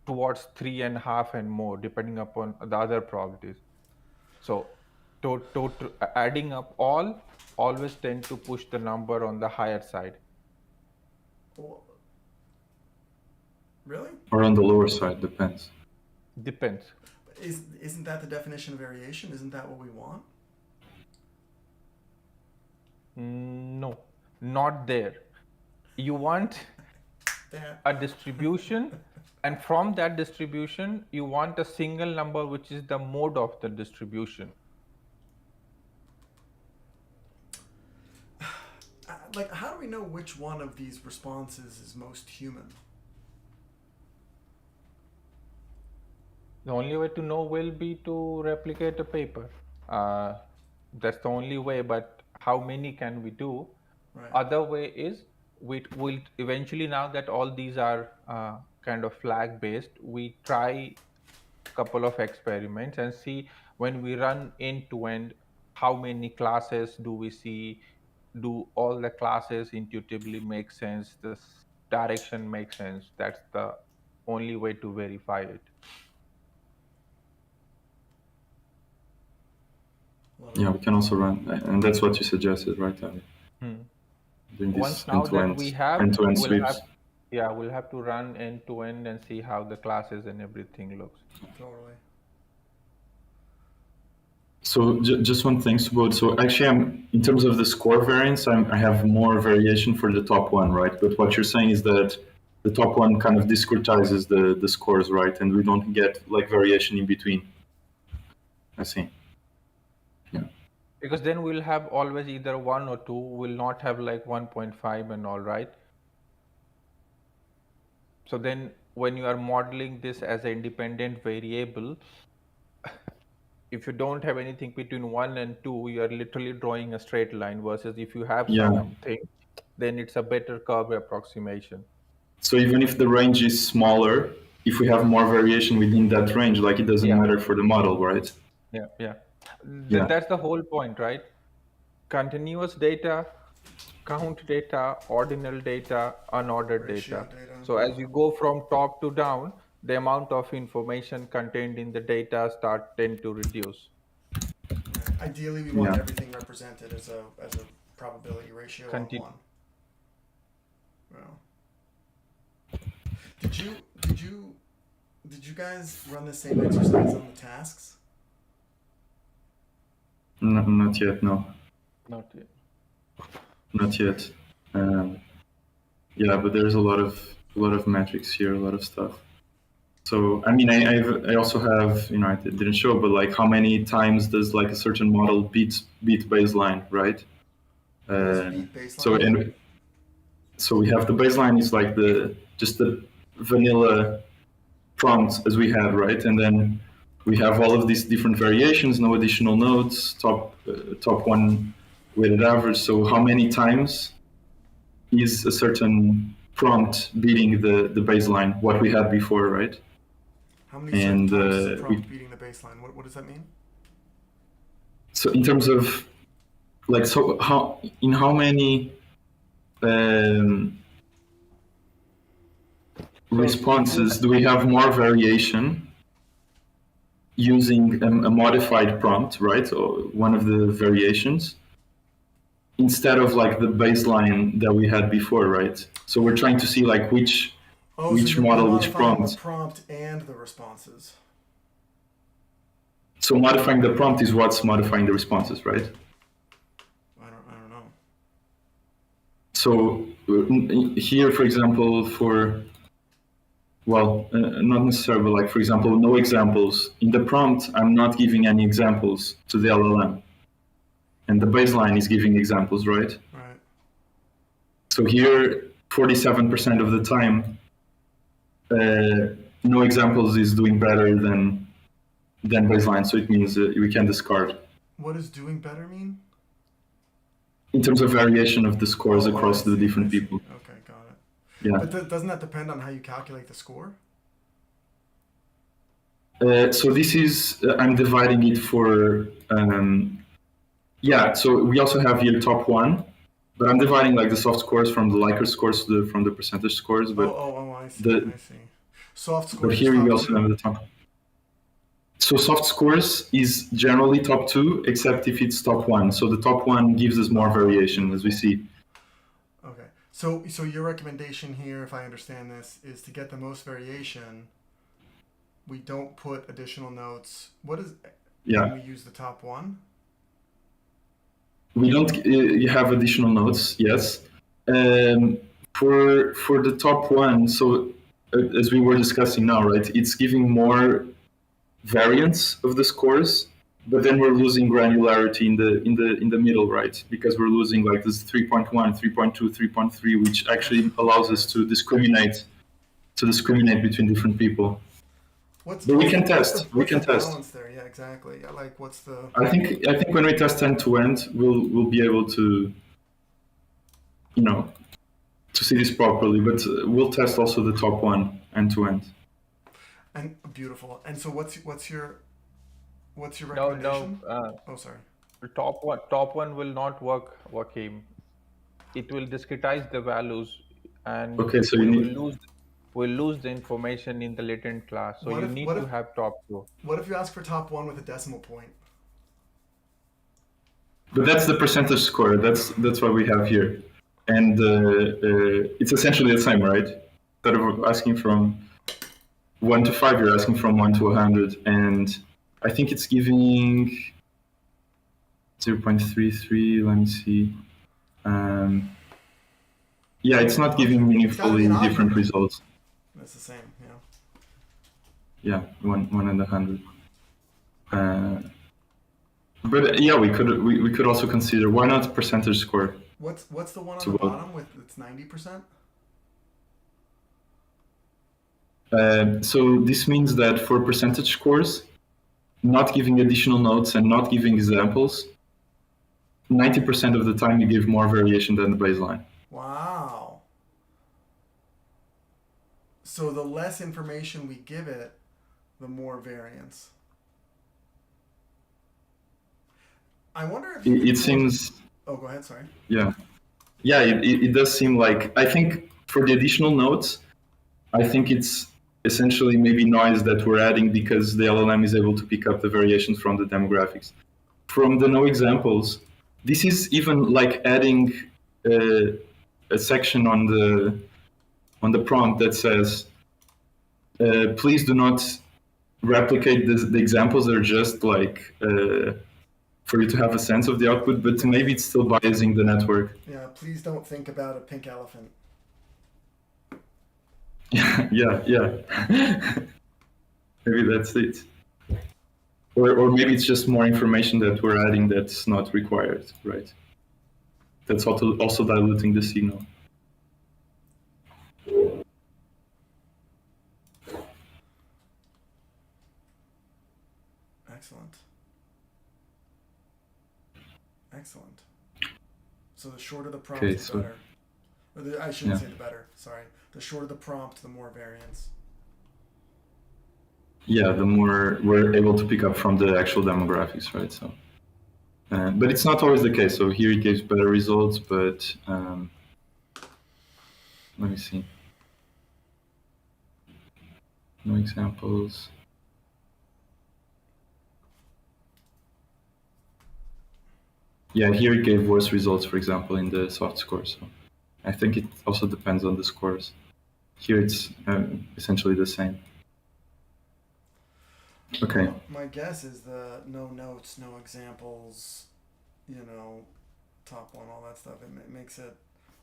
towards 3.5 and more, depending upon the other probabilities. So adding up all always tend to push the number on the higher side. Really? Or on the lower side, depends. Depends. Isn't that the definition of variation? Isn't that what we want? No, not there. You want a distribution, and from that distribution, you want a single number, which is the mode of the distribution. Like, how do we know which one of these responses is most human? The only way to know will be to replicate a paper. That's the only way, but how many can we do? Right. Other way is we'll eventually, now that all these are kind of flag based, we try a couple of experiments and see when we run end to end, how many classes do we see? Do all the classes intuitively make sense? The direction makes sense? That's the only way to verify it. Yeah, we can also run, and that's what you suggested, right, Ali? Doing Once this now that we have, end-to-end sweeps. We'll have to run end to end and see how the classes and everything looks. Totally. So just one thing, Subodh. So actually, in terms of the score variance, I have more variation for the top one, right? But what you're saying is that the top one kind of discretizes the scores, right? And we don't get like variation in between. I see. Yeah. Because then we'll have always either 1 or 2. We'll not have like 1.5 and all, right? So then when you are modeling this as an independent variable, if you don't have anything between 1 and 2, you are literally drawing a straight line, versus if you have something, then it's a better curve approximation. So even if the range is smaller, if we have more variation within that range, like it doesn't matter for the model, right? Yeah. That's the whole point, right? Continuous data, count data, ordinal data, unordered data. So as you go from top to down, the amount of information contained in the data tend to reduce. Ideally, we want everything represented as a probability ratio of 1. Well, did you guys run the same exercise on the tasks? No, not yet. No. Not yet. Not yet. Yeah, but there's a lot of metrics here, a lot of stuff. So I mean, I also have, I didn't show, but like how many times does like a certain model beat baseline, right? So we have the baseline is like just the vanilla prompt as we had, right? And then we have all of these different variations, no additional nodes, top one weighted average. So how many times is a certain prompt beating the baseline, what we had before, right? How many certain And times is a prompt beating the baseline? What does that mean? so in terms of like, so how many responses do we have more variation using a modified prompt, right? Or one of the variations, instead of like the baseline that we had before, right? So we're trying to see like which Oh, which so you're model, which modifying prompt. the prompt and the responses. So modifying the prompt is what's modifying the responses, right? I don't know. So here, for example, not necessarily, but like, for example, no examples. In the prompt, I'm not giving any examples to the LLM. And the baseline is giving examples, right? Right. So here, 47% of the time, no examples is doing better than baseline. So it means we can discard. What does doing better mean? In terms of variation of the scores I across the see, different people. Okay, got it. Yeah. But doesn't that depend on how you calculate the score? So this is, I'm dividing it for, so we also have here top one, but I'm dividing like the soft scores from the Likert scores from the percentage scores. But I see, I see. Soft scores but here is we top also two? have the top. So soft scores is generally top two, except if it's top one. So the top one gives us more variation, as we see. Okay. So your recommendation here, if I understand this, is to get the most variation. We don't put additional notes. And we use the top one? We don't have additional notes, yes. For the top one, so as we were discussing now, right, it's giving more variance of the scores, but then we're losing granularity in the middle, right? Because we're losing like this 3.1, 3.2, 3.3, which actually allows us to discriminate between different people. But we can test. What's the balance there? Yeah, exactly. Yeah, like what's the? I think when we test end to end, we'll be able to, to see this properly. But we'll test also the top one end to end. And beautiful. And so what's your recommendation? No. Sorry. Top one will not work, Joaquim. It will discretize the values, and okay, so we'll lose the information in the latent class. So you need to have top two. What if you ask for top one with a decimal point? But that's the percentage score. That's what we have here, and it's essentially the same, right? Instead of asking from 1 to 5, you're asking from 1 to 100, and I think it's giving 0.33. Let me see. It's not giving meaningfully different results. That's the same, yeah. 1 and 100. But we could also consider, why not percentage score? What's the one on the bottom with it's 90%? So this means that for percentage scores, not giving additional notes and not giving examples, 90% of the time you give more variation than the baseline. Wow. So the less information we give it, the more variance. I wonder if it seems. Oh, go ahead. Sorry. Yeah. It does seem like, I think for the additional notes, I think it's essentially maybe noise that we're adding because the LLM is able to pick up the variations from the demographics. From the no examples, this is even like adding a section on the prompt that says, please do not replicate the examples. They're just like for you to have a sense of the output, but maybe it's still biasing the network. Yeah, please don't think about a pink elephant. yeah. Maybe that's it. Or maybe it's just more information that we're adding that's not required, right? That's also diluting the signal. Excellent. So the shorter the prompt, the better. Or I shouldn't say the better. Sorry. The shorter the prompt, the more variance. yeah, the more we're able to pick up from the actual demographics, right? So, but it's not always the case. So here it gives better results, but let me see. No examples. Yeah, here it gave worse results, for example, in the soft score. So I think it also depends on the scores. Here it's essentially the same. Okay. Well, my guess is the no notes, no examples, top one, all that stuff. It makes it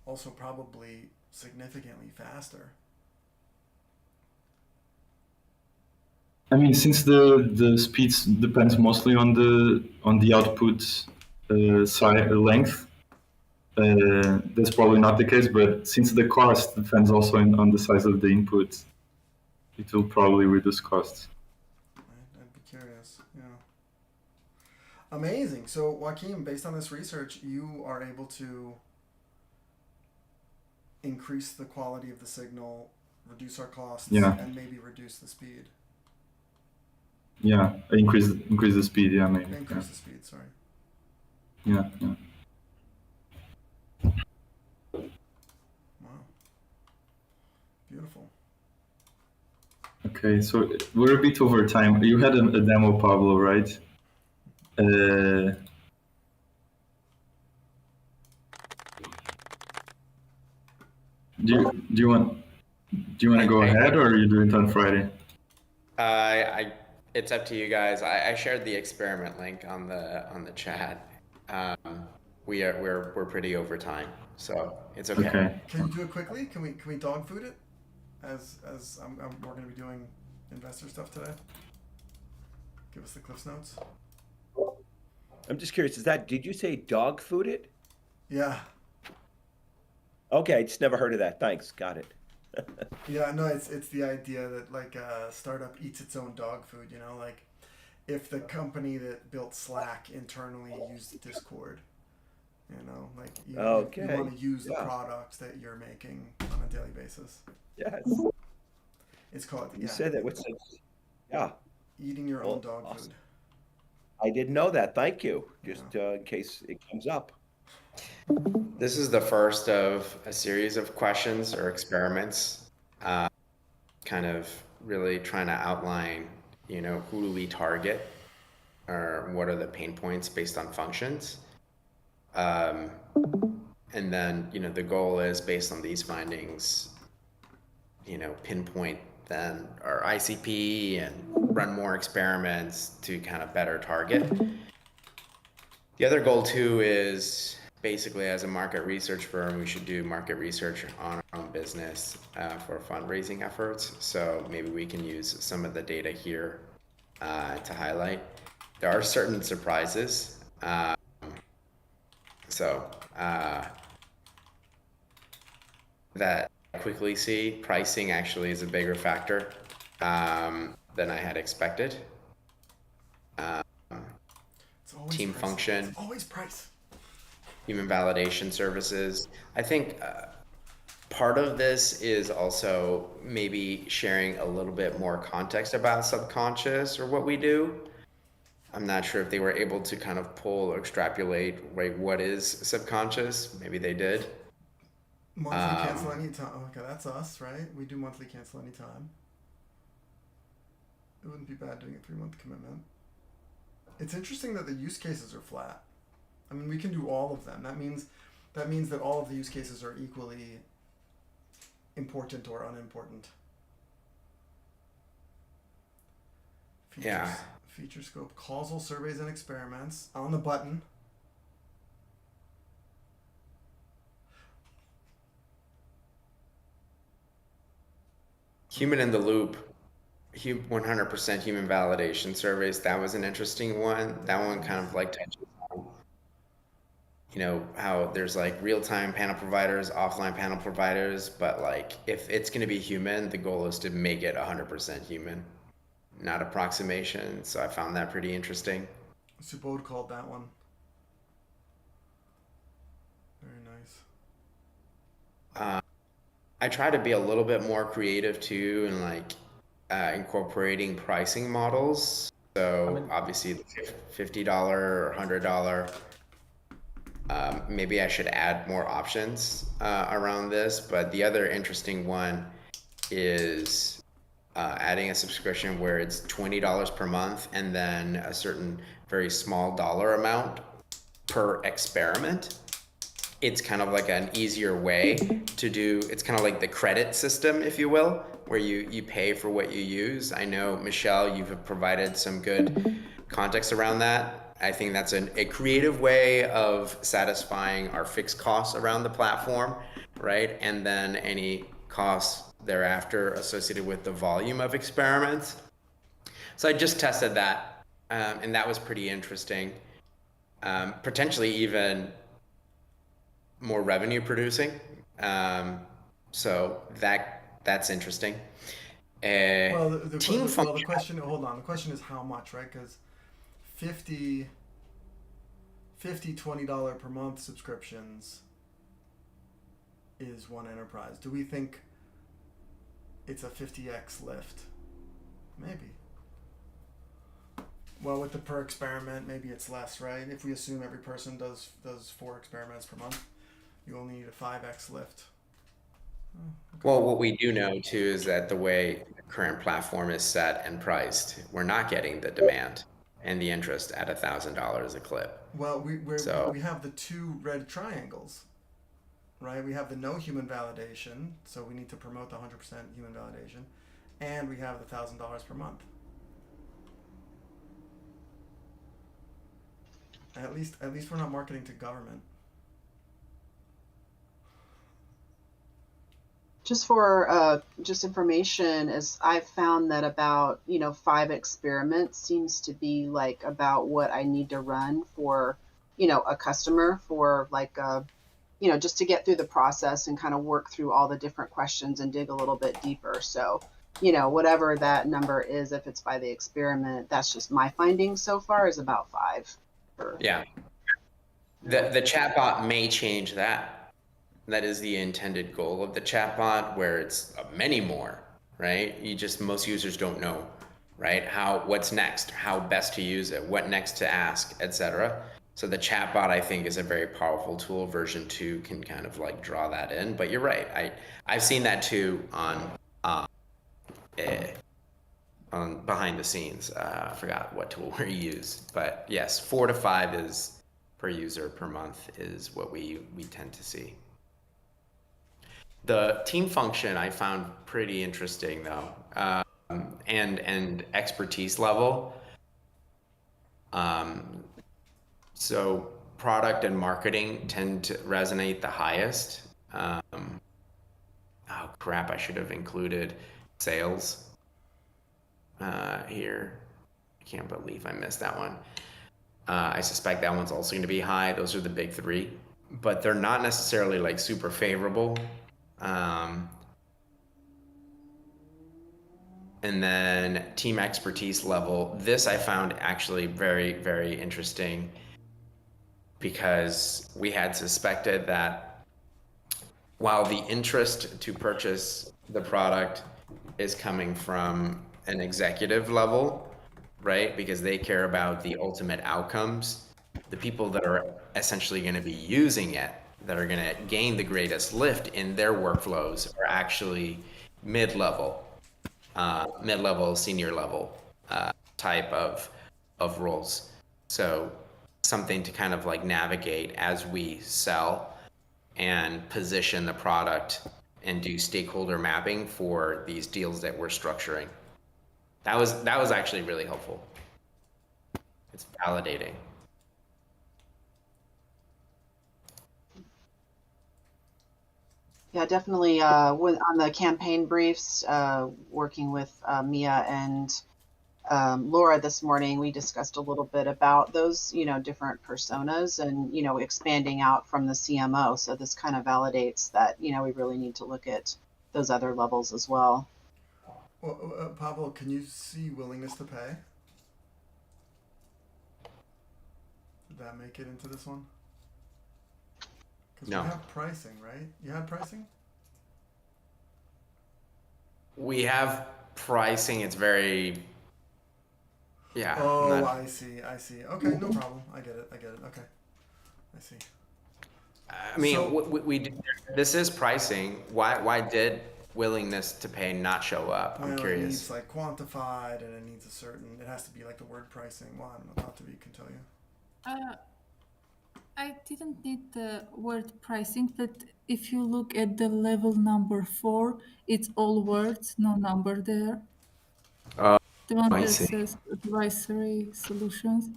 also probably significantly faster. I mean, since the speeds depends mostly on the output side length, that's probably not the case. But since the cost depends also on the size of the input, it will probably reduce costs. I'd be curious. Yeah. Amazing. So Joaquin, based on this research, you are able to increase the quality of the signal, reduce our costs, Yeah. and maybe reduce the speed. Yeah, increase the speed. Yeah, maybe. Increase the speed. Sorry. Yeah. Wow. Beautiful. Okay, so we're a bit over time. You had a demo, Pablo, right? Do you want to go ahead, or are you doing it on Friday? It's up to you guys. I shared the experiment link on the chat. We're pretty over time, so it's okay. Okay. Can you do it quickly? Can we dog food it? As we're going to be doing investor stuff today. Give us the Cliff's Notes. I'm just curious. Did you say dog food it? Yeah. Okay, I just never heard of that. Thanks. Got it. Yeah, no, it's the idea that like a startup eats its own dog food. Like if the company that built Slack internally used Discord, like you want to use the products that you're making on a daily basis. Yes. It's called. You said that. What's it? Yeah. Eating your own dog food. I didn't know that. Thank you. Just in case it comes up. This is the first of a series of questions or experiments, kind of really trying to outline, who do we target, or what are the pain points based on functions. And then, the goal is based on these findings, pinpoint then our ICP and run more experiments to kind of better target. The other goal too is basically, as a market research firm, we should do market research on our own business for fundraising efforts. So maybe we can use some of the data here to highlight. There are certain surprises. That I quickly see pricing actually is a bigger factor than I had expected. Team price. function. It's always price. Human validation services. I think part of this is also maybe sharing a little bit more context about Subconscious or what we do. I'm not sure if they were able to kind of pull or extrapolate, right, what is Subconscious. Maybe they did. Monthly cancel anytime. Okay, that's us, right? We do monthly cancel anytime. It wouldn't be bad doing a 3-month commitment. It's interesting that the use cases are flat. I mean, we can do all of them. That means that all of the use cases are equally important or unimportant. Feature scope, causal surveys and experiments on the button. Human in the loop, 100% human validation surveys. That was an interesting one. That one kind of like touches on, how there's like real-time panel providers, offline panel providers, but like if it's going to be human, the goal is to make it 100% human, not approximation. So I found that pretty interesting. Subodh called that one. Very nice. I try to be a little bit more creative too, and like incorporating pricing models. So obviously the $50 or $100. Maybe I should add more options around this, but the other interesting one is adding a subscription where it's $20 per month and then a certain very small dollar amount per experiment. It's kind of like an easier way to do, it's kind of like the credit system, if you will, where you pay for what you use. I know, Michelle, you've provided some good context around that. I think that's a creative way of satisfying our fixed costs around the platform, right? And then any costs thereafter associated with the volume of experiments. So I just tested that, and that was pretty interesting. Potentially even more revenue producing. So that's interesting. Well, the question. Hold on. The question is how much, right? Because $50 $20 per month subscriptions is one enterprise. Do we think it's a 50x lift? Maybe. Well, with the per experiment, maybe it's less, right? If we assume every person does 4 experiments per month, you only need a 5x lift. Okay. Well, what we do know too is that the way the current platform is set and priced, we're not getting the demand and the interest at $1,000 a clip. Well, we have the 2 red triangles, right? We have the no human validation, so we need to promote the 100% human validation, and we have the $1,000 per month. At least we're not marketing to government. Just for just information, as I've found that about 5 experiments seems to be like about what I need to run for a customer for like just to get through the process and kind of work through all the different questions and dig a little bit deeper. So whatever that number is, if it's by the experiment, that's just my findings so far is about 5. Yeah. The chatbot may change that. That is the intended goal of the chatbot, where it's many more, right? Most users don't know, right? What's next, how best to use it, what next to ask, etc. So the chatbot, I think, is a very powerful tool. Version 2 can kind of like draw that in, but you're right. I've seen that too on behind the scenes. I forgot what tool we used, but yes, 4 to 5 is per user per month is what we tend to see. The team function I found pretty interesting though, and expertise level. So product and marketing tend to resonate the highest. Oh crap, I should have included sales here. I can't believe I missed that one. I suspect that one's also going to be high. Those are the big 3, but they're not necessarily like super favorable. And then team expertise level. This I found actually very, very interesting because we had suspected that while the interest to purchase the product is coming from an executive level, right? Because they care about the ultimate outcomes. The people that are essentially going to be using it, that are going to gain the greatest lift in their workflows, are actually mid-level, senior level type of roles. So something to kind of like navigate as we sell and position the product and do stakeholder mapping for these deals that we're structuring. That was actually really helpful. It's validating. Yeah, definitely. On the campaign briefs, working with Mia and Laura this morning, we discussed a little bit about those, different personas and, expanding out from the CMO. So this kind of validates that, we really need to look at those other levels as well. Well, Pablo, can you see willingness to pay? Did that make it into this one? Because no. We have pricing, right? You had pricing? We have pricing, it's very, yeah. Oh, Not, I see. Okay, no problem. I get it. Okay, I see. I mean, So- this is pricing. Why did willingness to pay not show up? I'm Well, it curious. needs like quantified, and it needs a certain. It has to be like the word pricing. Well, I don't know. Dr. V can tell you. I didn't need the word pricing, but if you look at the level number 4, it's all words, no number there. Oh, The one I that see. says advisory solutions.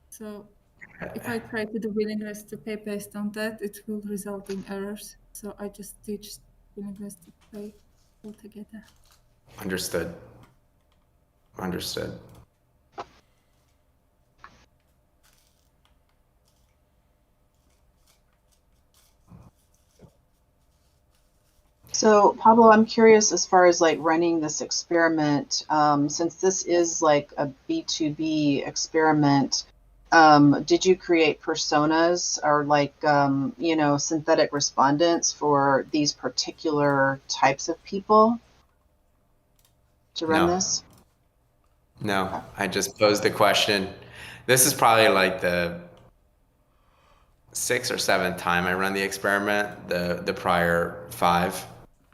So if I try to do willingness to pay based on that, it will result in errors. So I just teach willingness to pay altogether. Understood. Understood. So Pablo, I'm curious as far as like running this experiment, since this is like a B2B experiment, did you create personas or like, synthetic respondents for these particular types of people to run No. this? No, I just posed the question. This is probably like the 6th or 7th time I run the experiment. The prior 5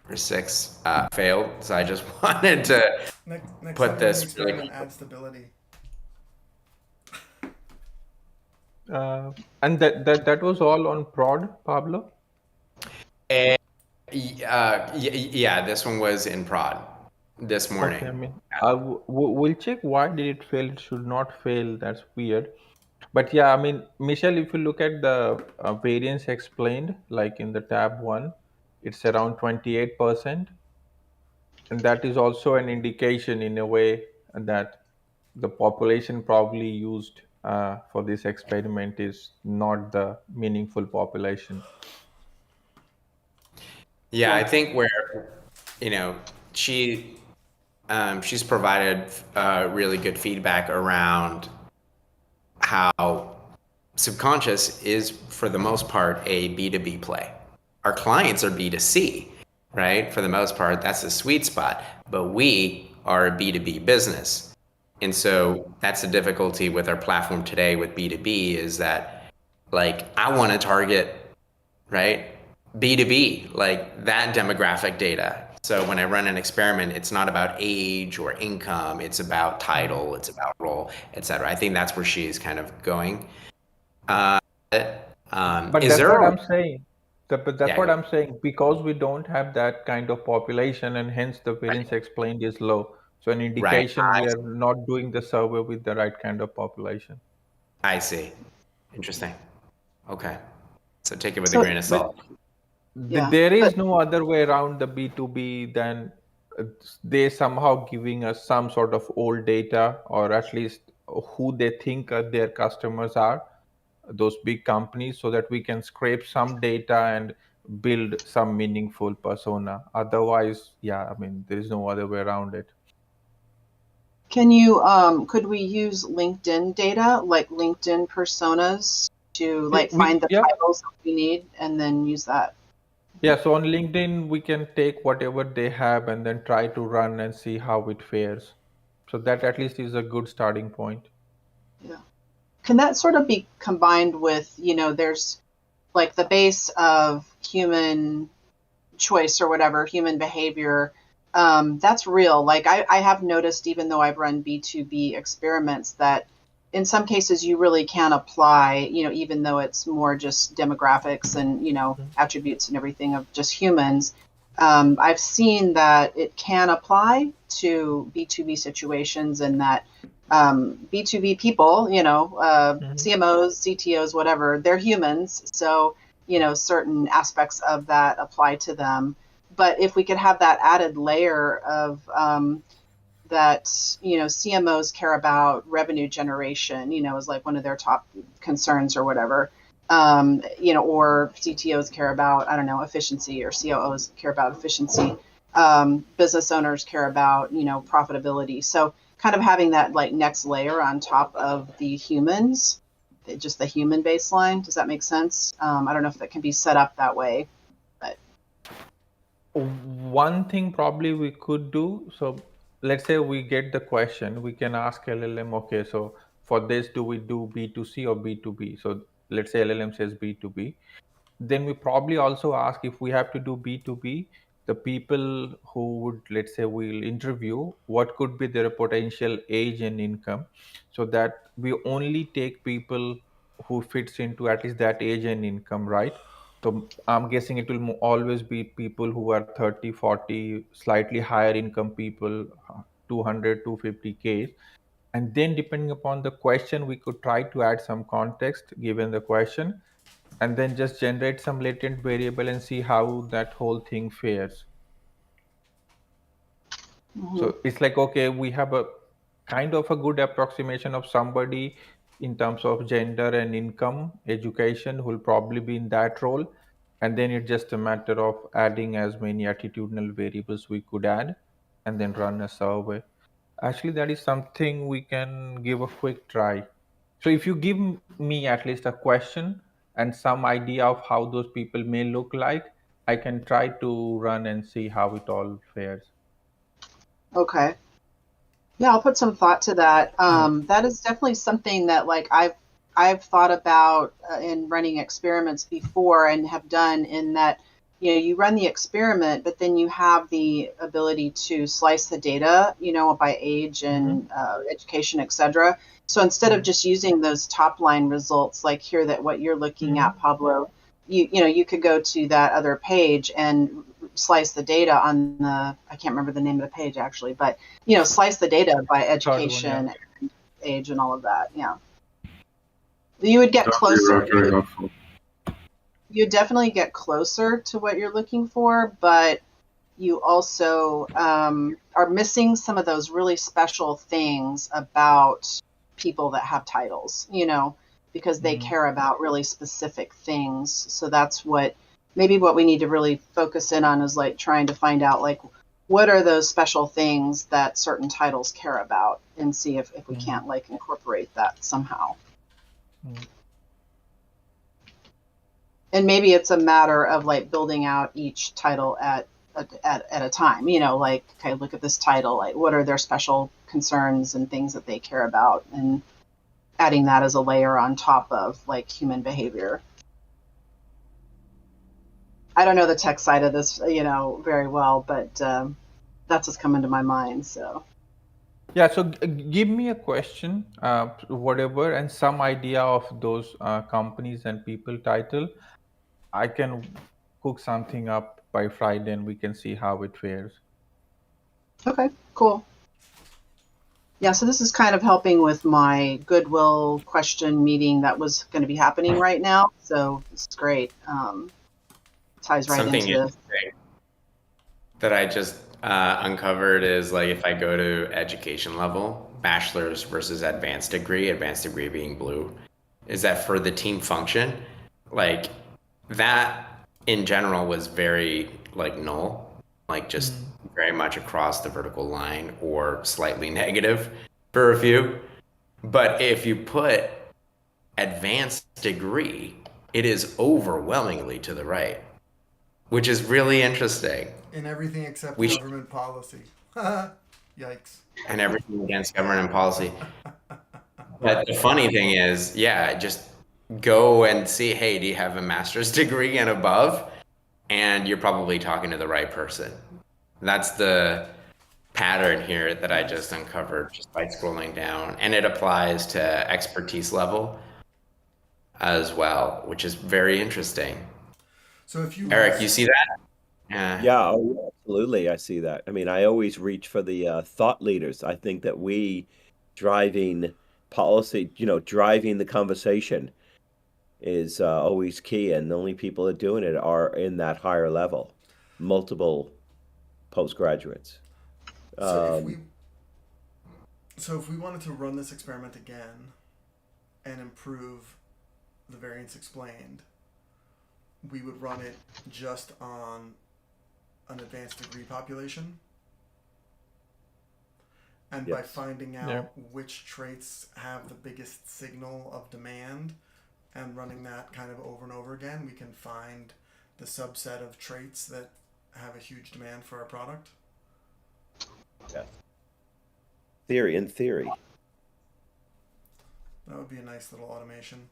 or 6 failed, so I just wanted to Next put time this the experiment add stability. And that was all on prod, Pablo? Yeah, this one was in prod this morning. Okay, I mean, we'll check why did it fail. It should not fail. That's weird. But yeah, I mean, Michelle, if you look at the variance explained, like in the tab 1, it's around 28%. And that is also an indication in a way that the population probably used for this experiment is not the meaningful population. Yeah, I think where, she's provided really good feedback around how Subconscious is, for the most part, a B2B play. Our clients are B2C, right? For the most part, that's the sweet spot. But we are a B2B business. And so that's the difficulty with our platform today with B2B is that, like, I want to target, right? B2B, like that demographic data. So when I run an experiment, it's not about age or income, it's about title, it's about role, etc. I think that's where she's kind of going. But Is that's there what a, I'm saying. But that's Yeah, what go- I'm saying. Because we don't have that kind of population, and hence the variance explained is low. So an right? indication we are not doing the survey with the right kind of population. I see. Interesting. Okay. So take it with a So, grain of salt. yeah, There but is no other way around the B2B than they somehow giving us some sort of old data, or at least who they think their customers are, those big companies, so that we can scrape some data and build some meaningful persona. Otherwise, yeah, I mean, there is no other way around it. could we use LinkedIn data, like LinkedIn personas to like We, find the yeah, titles that we need and then use that? yeah. So on LinkedIn, we can take whatever they have and then try to run and see how it fares. So that at least is a good starting point. Yeah. Can that sort of be combined with, there's like the base of human choice or whatever, human behavior, that's real. Like I have noticed, even though I've run B2B experiments, that in some cases you really can apply, even though it's more just demographics and, attributes and everything of just humans. I've seen that it can apply to B2B situations, and that B2B people, CMOs, CTOs, whatever, they're humans. So, certain aspects of that apply to them. But if we could have that added layer of that, CMOs care about revenue generation, is like one of their top concerns or whatever, or CTOs care about, I don't know, efficiency, or COOs care about efficiency. Business owners care about, profitability. So kind of having that like next layer on top of the humans, just the human baseline. Does that make sense? I don't know if that can be set up that way, but One thing probably we could do, so let's say we get the question, we can ask LLM, okay, so for this, do we do B2C or B2B? So let's say LLM says B2B. Then we probably also ask, if we have to do B2B, the people who would, let's say, we'll interview, what could be their potential age and income, so that we only take people who fits into at least that age and income, right? So I'm guessing it will always be people who are 30, 40, slightly higher income people, 200, 250K. And then depending upon the question, we could try to add some context given the question, and then just generate some latent variable and see how that whole thing fares. Hmm. So it's like, okay, we have a kind of a good approximation of somebody in terms of gender and income, education, who will probably be in that role. And then it's just a matter of adding as many attitudinal variables we could add and then run a survey. Actually, that is something we can give a quick try. So if you give me at least a question and some idea of how those people may look like, I can try to run and see how it all fares. Okay. Yeah, I'll put some thought to that. Yeah. That is definitely something that like I've thought about in running experiments before and have done, in that, you know, you run the experiment, but then you have the ability to slice the data, you know, by age and education, etc. So instead of just using those top line results, like here, that what you're looking at, Pablo, you know, you could go to that other page and slice the data on the, I can't remember the name of the page actually, but you know, slice the data by Third one, yeah. education and age and all of that. Yeah. You would get That would be closer. very helpful. You definitely get closer to what you're looking for, but you also are missing some of those really special things about people that have titles, you know, because they care about really specific things. So that's what maybe what we need to really focus in on, is like trying to find out, like, what are those special things that certain titles care about, and see if we can't like incorporate that somehow. And maybe it's a matter of like building out each title at a time, you know, like, okay, look at this title, like what are their special concerns and things that they care about, and adding that as a layer on top of like human behavior. I don't know the tech side of this, you know, very well, but that's what's coming to my mind. So Yeah, so give me a question, whatever, and some idea of those companies and people title. I can cook something up by Friday and we can see how it fares. okay, cool. Yeah, so this is kind of helping with my goodwill question meeting that was going to be happening right now. So this is great. Ties right Something into interesting that I just uncovered is, like, if I go to education level, bachelor's versus advanced degree being blue, is that for the team function, like, that in general was very like null, like just very much across the vertical line or slightly negative for a few. But if you put advanced degree, it is overwhelmingly to the right, which is really interesting. In everything except We should, government policy. Yikes. and everything against government policy. But the funny thing is, yeah, just go and see, hey, do you have a master's degree and above? And you're probably talking to the right person. That's the pattern here that I just uncovered just by scrolling down. And it applies to expertise level as well, which is very interesting. So if you Eric, you see that? Yeah, oh, yeah, absolutely. I see that. I mean, I always reach for the thought leaders. I think that we driving policy, you know, driving the conversation is always key, and the only people that are doing it are in that higher level, multiple postgraduates. So if we wanted to run this experiment again and improve the variance explained, we would run it just on an advanced degree population. And by finding out which traits have the biggest signal of demand and running that kind of over and over again, we can find the subset of traits that have a huge demand for our product. Yeah. In theory. That would be a nice little automation.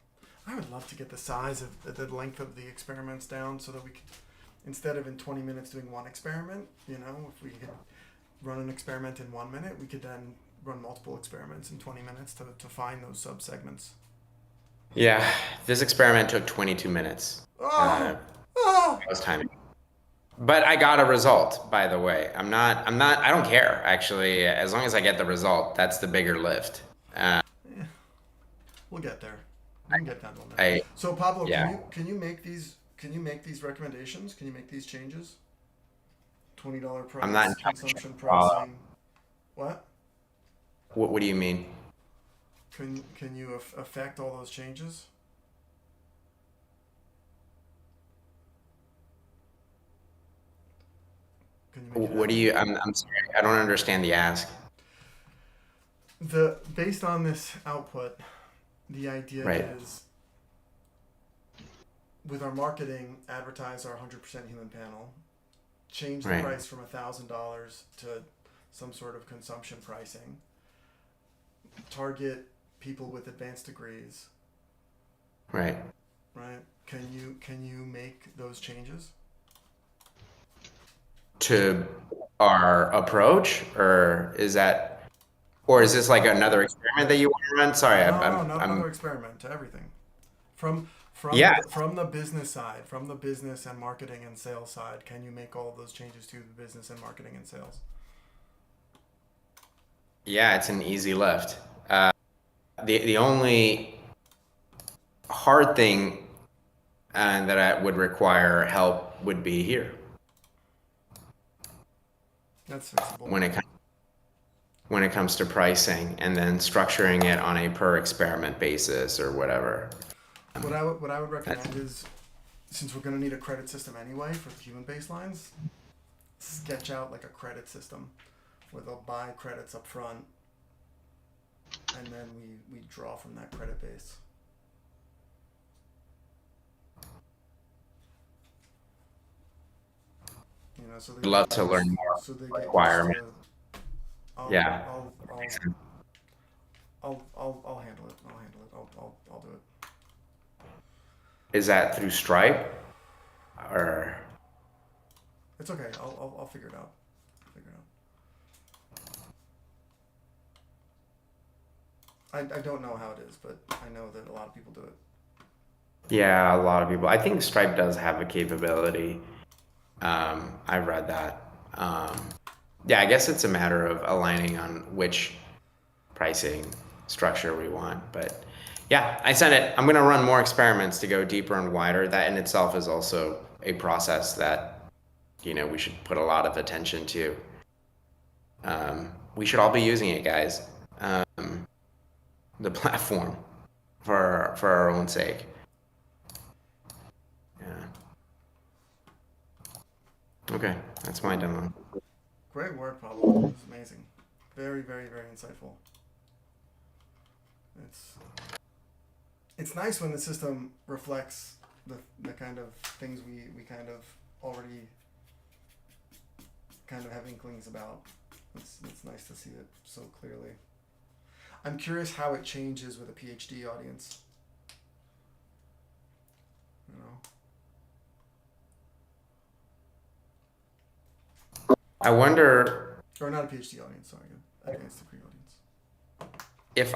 I would love to get the size of the length of the experiments down so that we could, instead of in 20 minutes doing one experiment, you know, if we could run an experiment in 1 minute, we could then run multiple experiments in 20 minutes to find those subsegments. Yeah, this experiment took 22 minutes. Oh! That was timing. But I got a result, by the way. I don't care, actually. As long as I get the result, that's the bigger lift. Yeah. We'll get there. We can get down to 1 minute. So Pablo, yeah. can you make these recommendations? Can you make these changes? $20 price, I'm not consumption pricing. What? What do you mean? Can you affect all those changes? What do you? I'm sorry. I don't understand the ask. Based on this output, the idea is with our marketing, advertise our 100% human panel, change the price from $1,000 to some sort of consumption pricing, target people with advanced degrees. Right. Can you make those changes? To our approach, or is this like another experiment that you want to run? Sorry, No, not another experiment. To everything, from the business side, from the business and marketing and sales side. Can you make all of those changes to the business and marketing and sales? Yeah, it's an easy lift. The only hard thing that I would require help would be here. That's fixable. When it comes to pricing and then structuring it on a per experiment basis or whatever. What I would recommend is, since we're going to need a credit system anyway for the human baselines, sketch out like a credit system where they'll buy credits up front and then we draw from that credit base. You know, so I'd love to learn more requirements. I'll handle it. I'll do it. Is that through Stripe, or? It's okay. I'll figure it out. I don't know how it is, but I know that a lot of people do it. Yeah, a lot of people. I think Stripe does have a capability. I've read that. Yeah, I guess it's a matter of aligning on which pricing structure we want. But yeah, I sent it. I'm going to run more experiments to go deeper and wider. That in itself is also a process that, we should put a lot of attention to. We should all be using it, guys. The platform for our own sake. Yeah. Okay, that's my demo. Great work, Pablo. It was amazing. Very, very, very insightful. It's nice when the system reflects the kind of things we kind of already kind of have inklings about. It's nice to see it so clearly. I'm curious how it changes with a PhD audience. I wonder. Or not a PhD audience, sorry, an advanced degree audience. If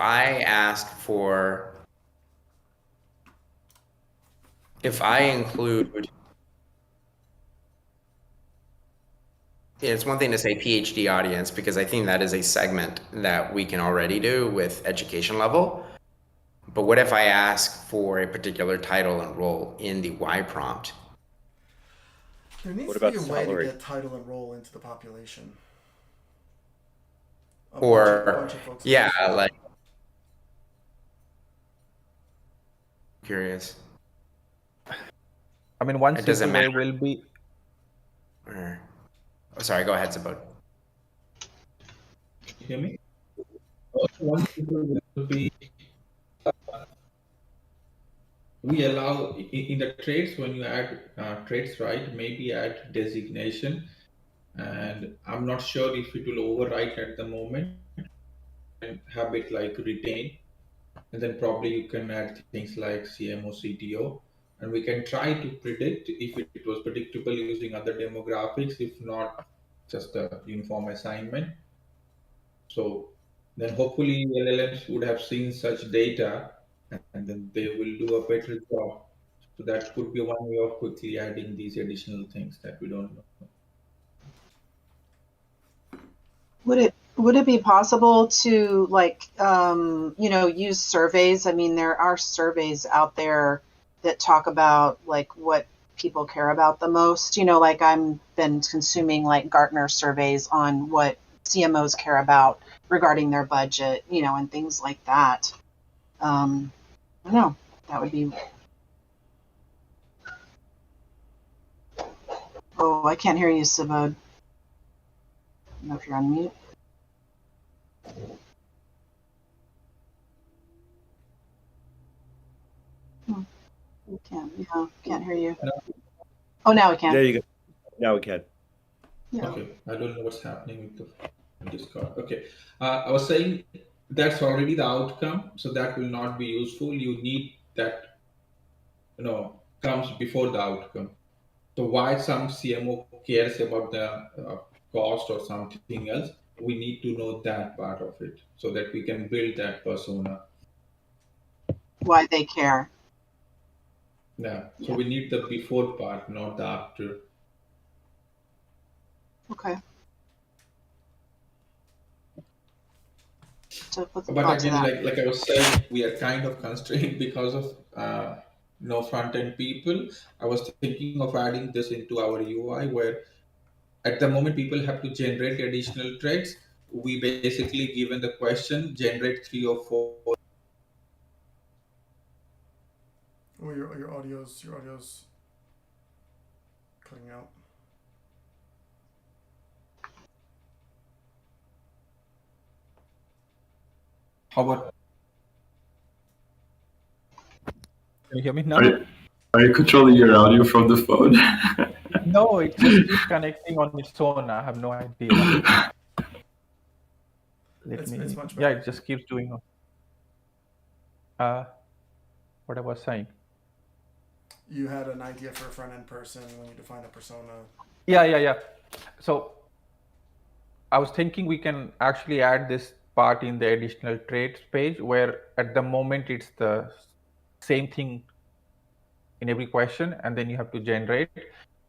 I include, it's one thing to say PhD audience, because I think that is a segment that we can already do with education level. But what if I ask for a particular title and role in the Y prompt? There needs to be a way to get title and role into the population. Or, yeah, like, curious. I mean, one simple way will be. Sorry, go ahead, Sabot. Hear me? One simple will be. We allow in the traits, when you add traits, right, maybe add designation, and I'm not sure if it will overwrite at the moment, have it like retain, and then probably you can add things like CMO, CTO, and we can try to predict if it was predictable using other demographics, if not just a uniform assignment. So then hopefully LLMs would have seen such data and then they will do a better job. So that could be one way of quickly adding these additional things that we don't know. Would it be possible to use surveys? I mean, there are surveys out there that talk about like what people care about the most. Like I've been consuming like Gartner surveys on what CMOs care about regarding their budget, and things like that. I don't know. That would be. Oh, I can't hear you, Subod. I don't know if you're on mute. We can. Yeah, can't hear you. No. Oh, now we can. There you go. Now we can. Yeah. Okay, I don't know what's happening with the Discord. Okay, I was saying that's already the outcome, so that will not be useful. You need that, comes before the outcome. So why some CMO cares about the cost or something else, we need to know that part of it so that we can build that persona. Why they care. Yeah. So we need the before part, not the after. Okay. So put some But thought to again, that. like I was saying, we are kind of constrained because of no front end people. I was thinking of adding this into our UI where at the moment people have to generate additional threads. We basically given the question, generate 3 or 4. Oh, your audio's cutting out. How about? Can you hear me now? Are you controlling your audio from the phone? No, it just keeps connecting on its own. I have no idea. It's much Yeah, better. it just keeps doing. What I was saying. You had an idea for a front end person when you define a persona. Yeah. So I was thinking we can actually add this part in the additional traits page where at the moment it's the same thing in every question and then you have to generate,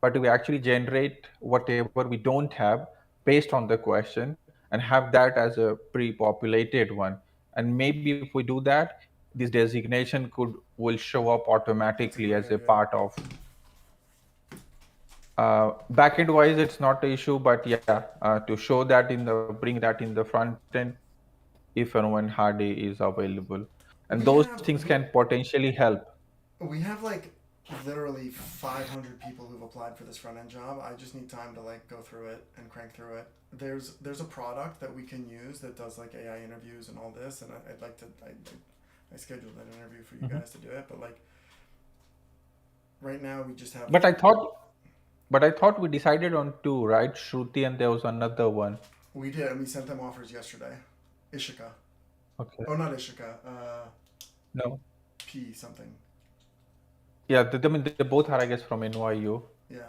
but we actually generate whatever we don't have based on the question and have that as a pre-populated one. And maybe if we do that, this designation will show up automatically as a part of backend wise. It's not an issue, but yeah, to show that bring that in the front end if and when Hardy is available, and those things can potentially help. We have like literally 500 people who've applied for this front end job. I just need time to like go through it and crank through it. There's a product that we can use that does like AI interviews and all this, and I'd like to. I scheduled an interview for you guys to do it, but like right now we just have. But I thought we decided on 2, right? Shruti, and there was another one. We did, and we sent them offers yesterday. Ishika. Okay. Oh, not Ishika. No. P something. Yeah, they both are, I guess, from NYU. Yeah,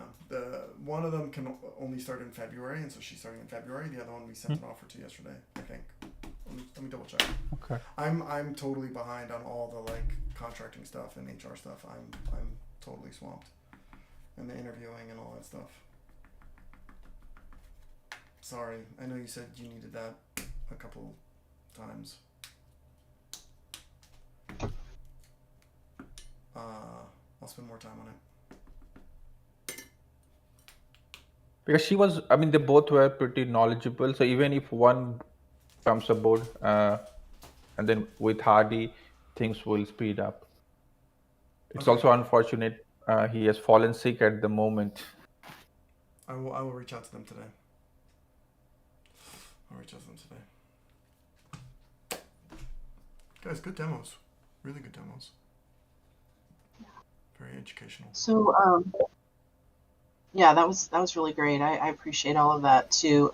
one of them can only start in February, and so she's starting in February. The other one we sent an offer to yesterday, I think. Let me double check. Okay. I'm totally behind on all the like contracting stuff and HR stuff. I'm totally swamped, and the interviewing and all that stuff. Sorry, I know you said you needed that a couple times. I'll spend more time on it. Because they both were pretty knowledgeable. So even if one comes aboard, and then with Hardy, things will speed up. It's also unfortunate he has fallen sick at the moment. I will reach out to them today. Guys, good demos. Really good demos. Very educational. So, yeah, that was really great. I appreciate all of that too.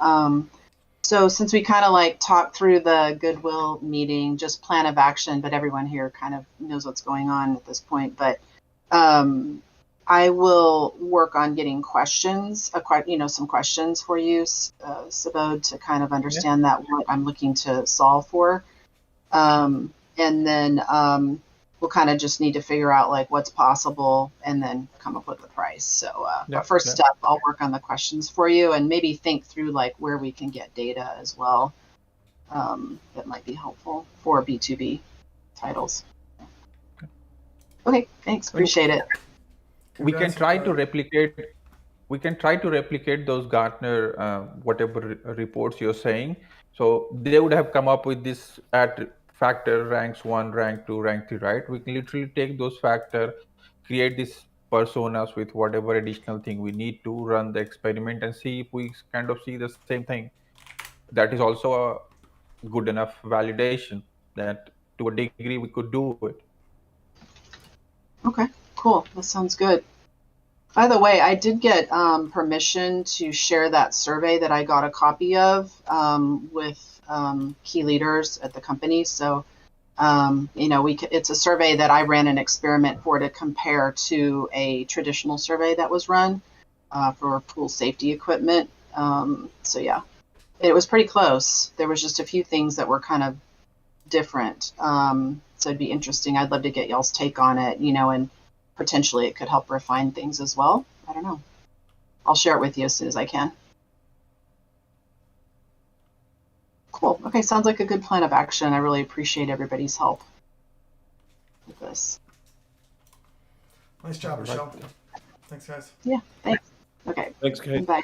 So since we kind of like talked through the goodwill meeting, just plan of action, but everyone here kind of knows what's going on at this point. But I will work on getting questions, some questions for you, Subodh, to kind of understand that what I'm looking to solve for. And then we'll kind of just need to figure out like what's possible and then come up with the price. So, but first step, I'll work on the questions for you and maybe think through like where we can get data as well. That might be helpful for B2B titles. Okay, thanks. Appreciate it. We can try to replicate. We can try to replicate those Gartner whatever reports you're saying. So they would have come up with this at factor ranks 1, rank 2, rank 3, right? We can literally take those factor, create these personas with whatever additional thing we need to run the experiment and see if we kind of see the same thing. That is also a good enough validation that to a degree we could do it. Okay, cool. That sounds good. By the way, I did get permission to share that survey that I got a copy of with key leaders at the company. So, it's a survey that I ran an experiment for to compare to a traditional survey that was run for pool safety equipment. So yeah, it was pretty close. There was just a few things that were kind of different. So it'd be interesting. I'd love to get y'all's take on it, and potentially it could help refine things as well. I don't know. I'll share it with you as soon as I can. Cool. Okay, sounds like a good plan of action. I really appreciate everybody's help with this. Nice job, Michelle. Thanks, guys. Yeah, thanks. Okay. Thanks, Kate. Bye.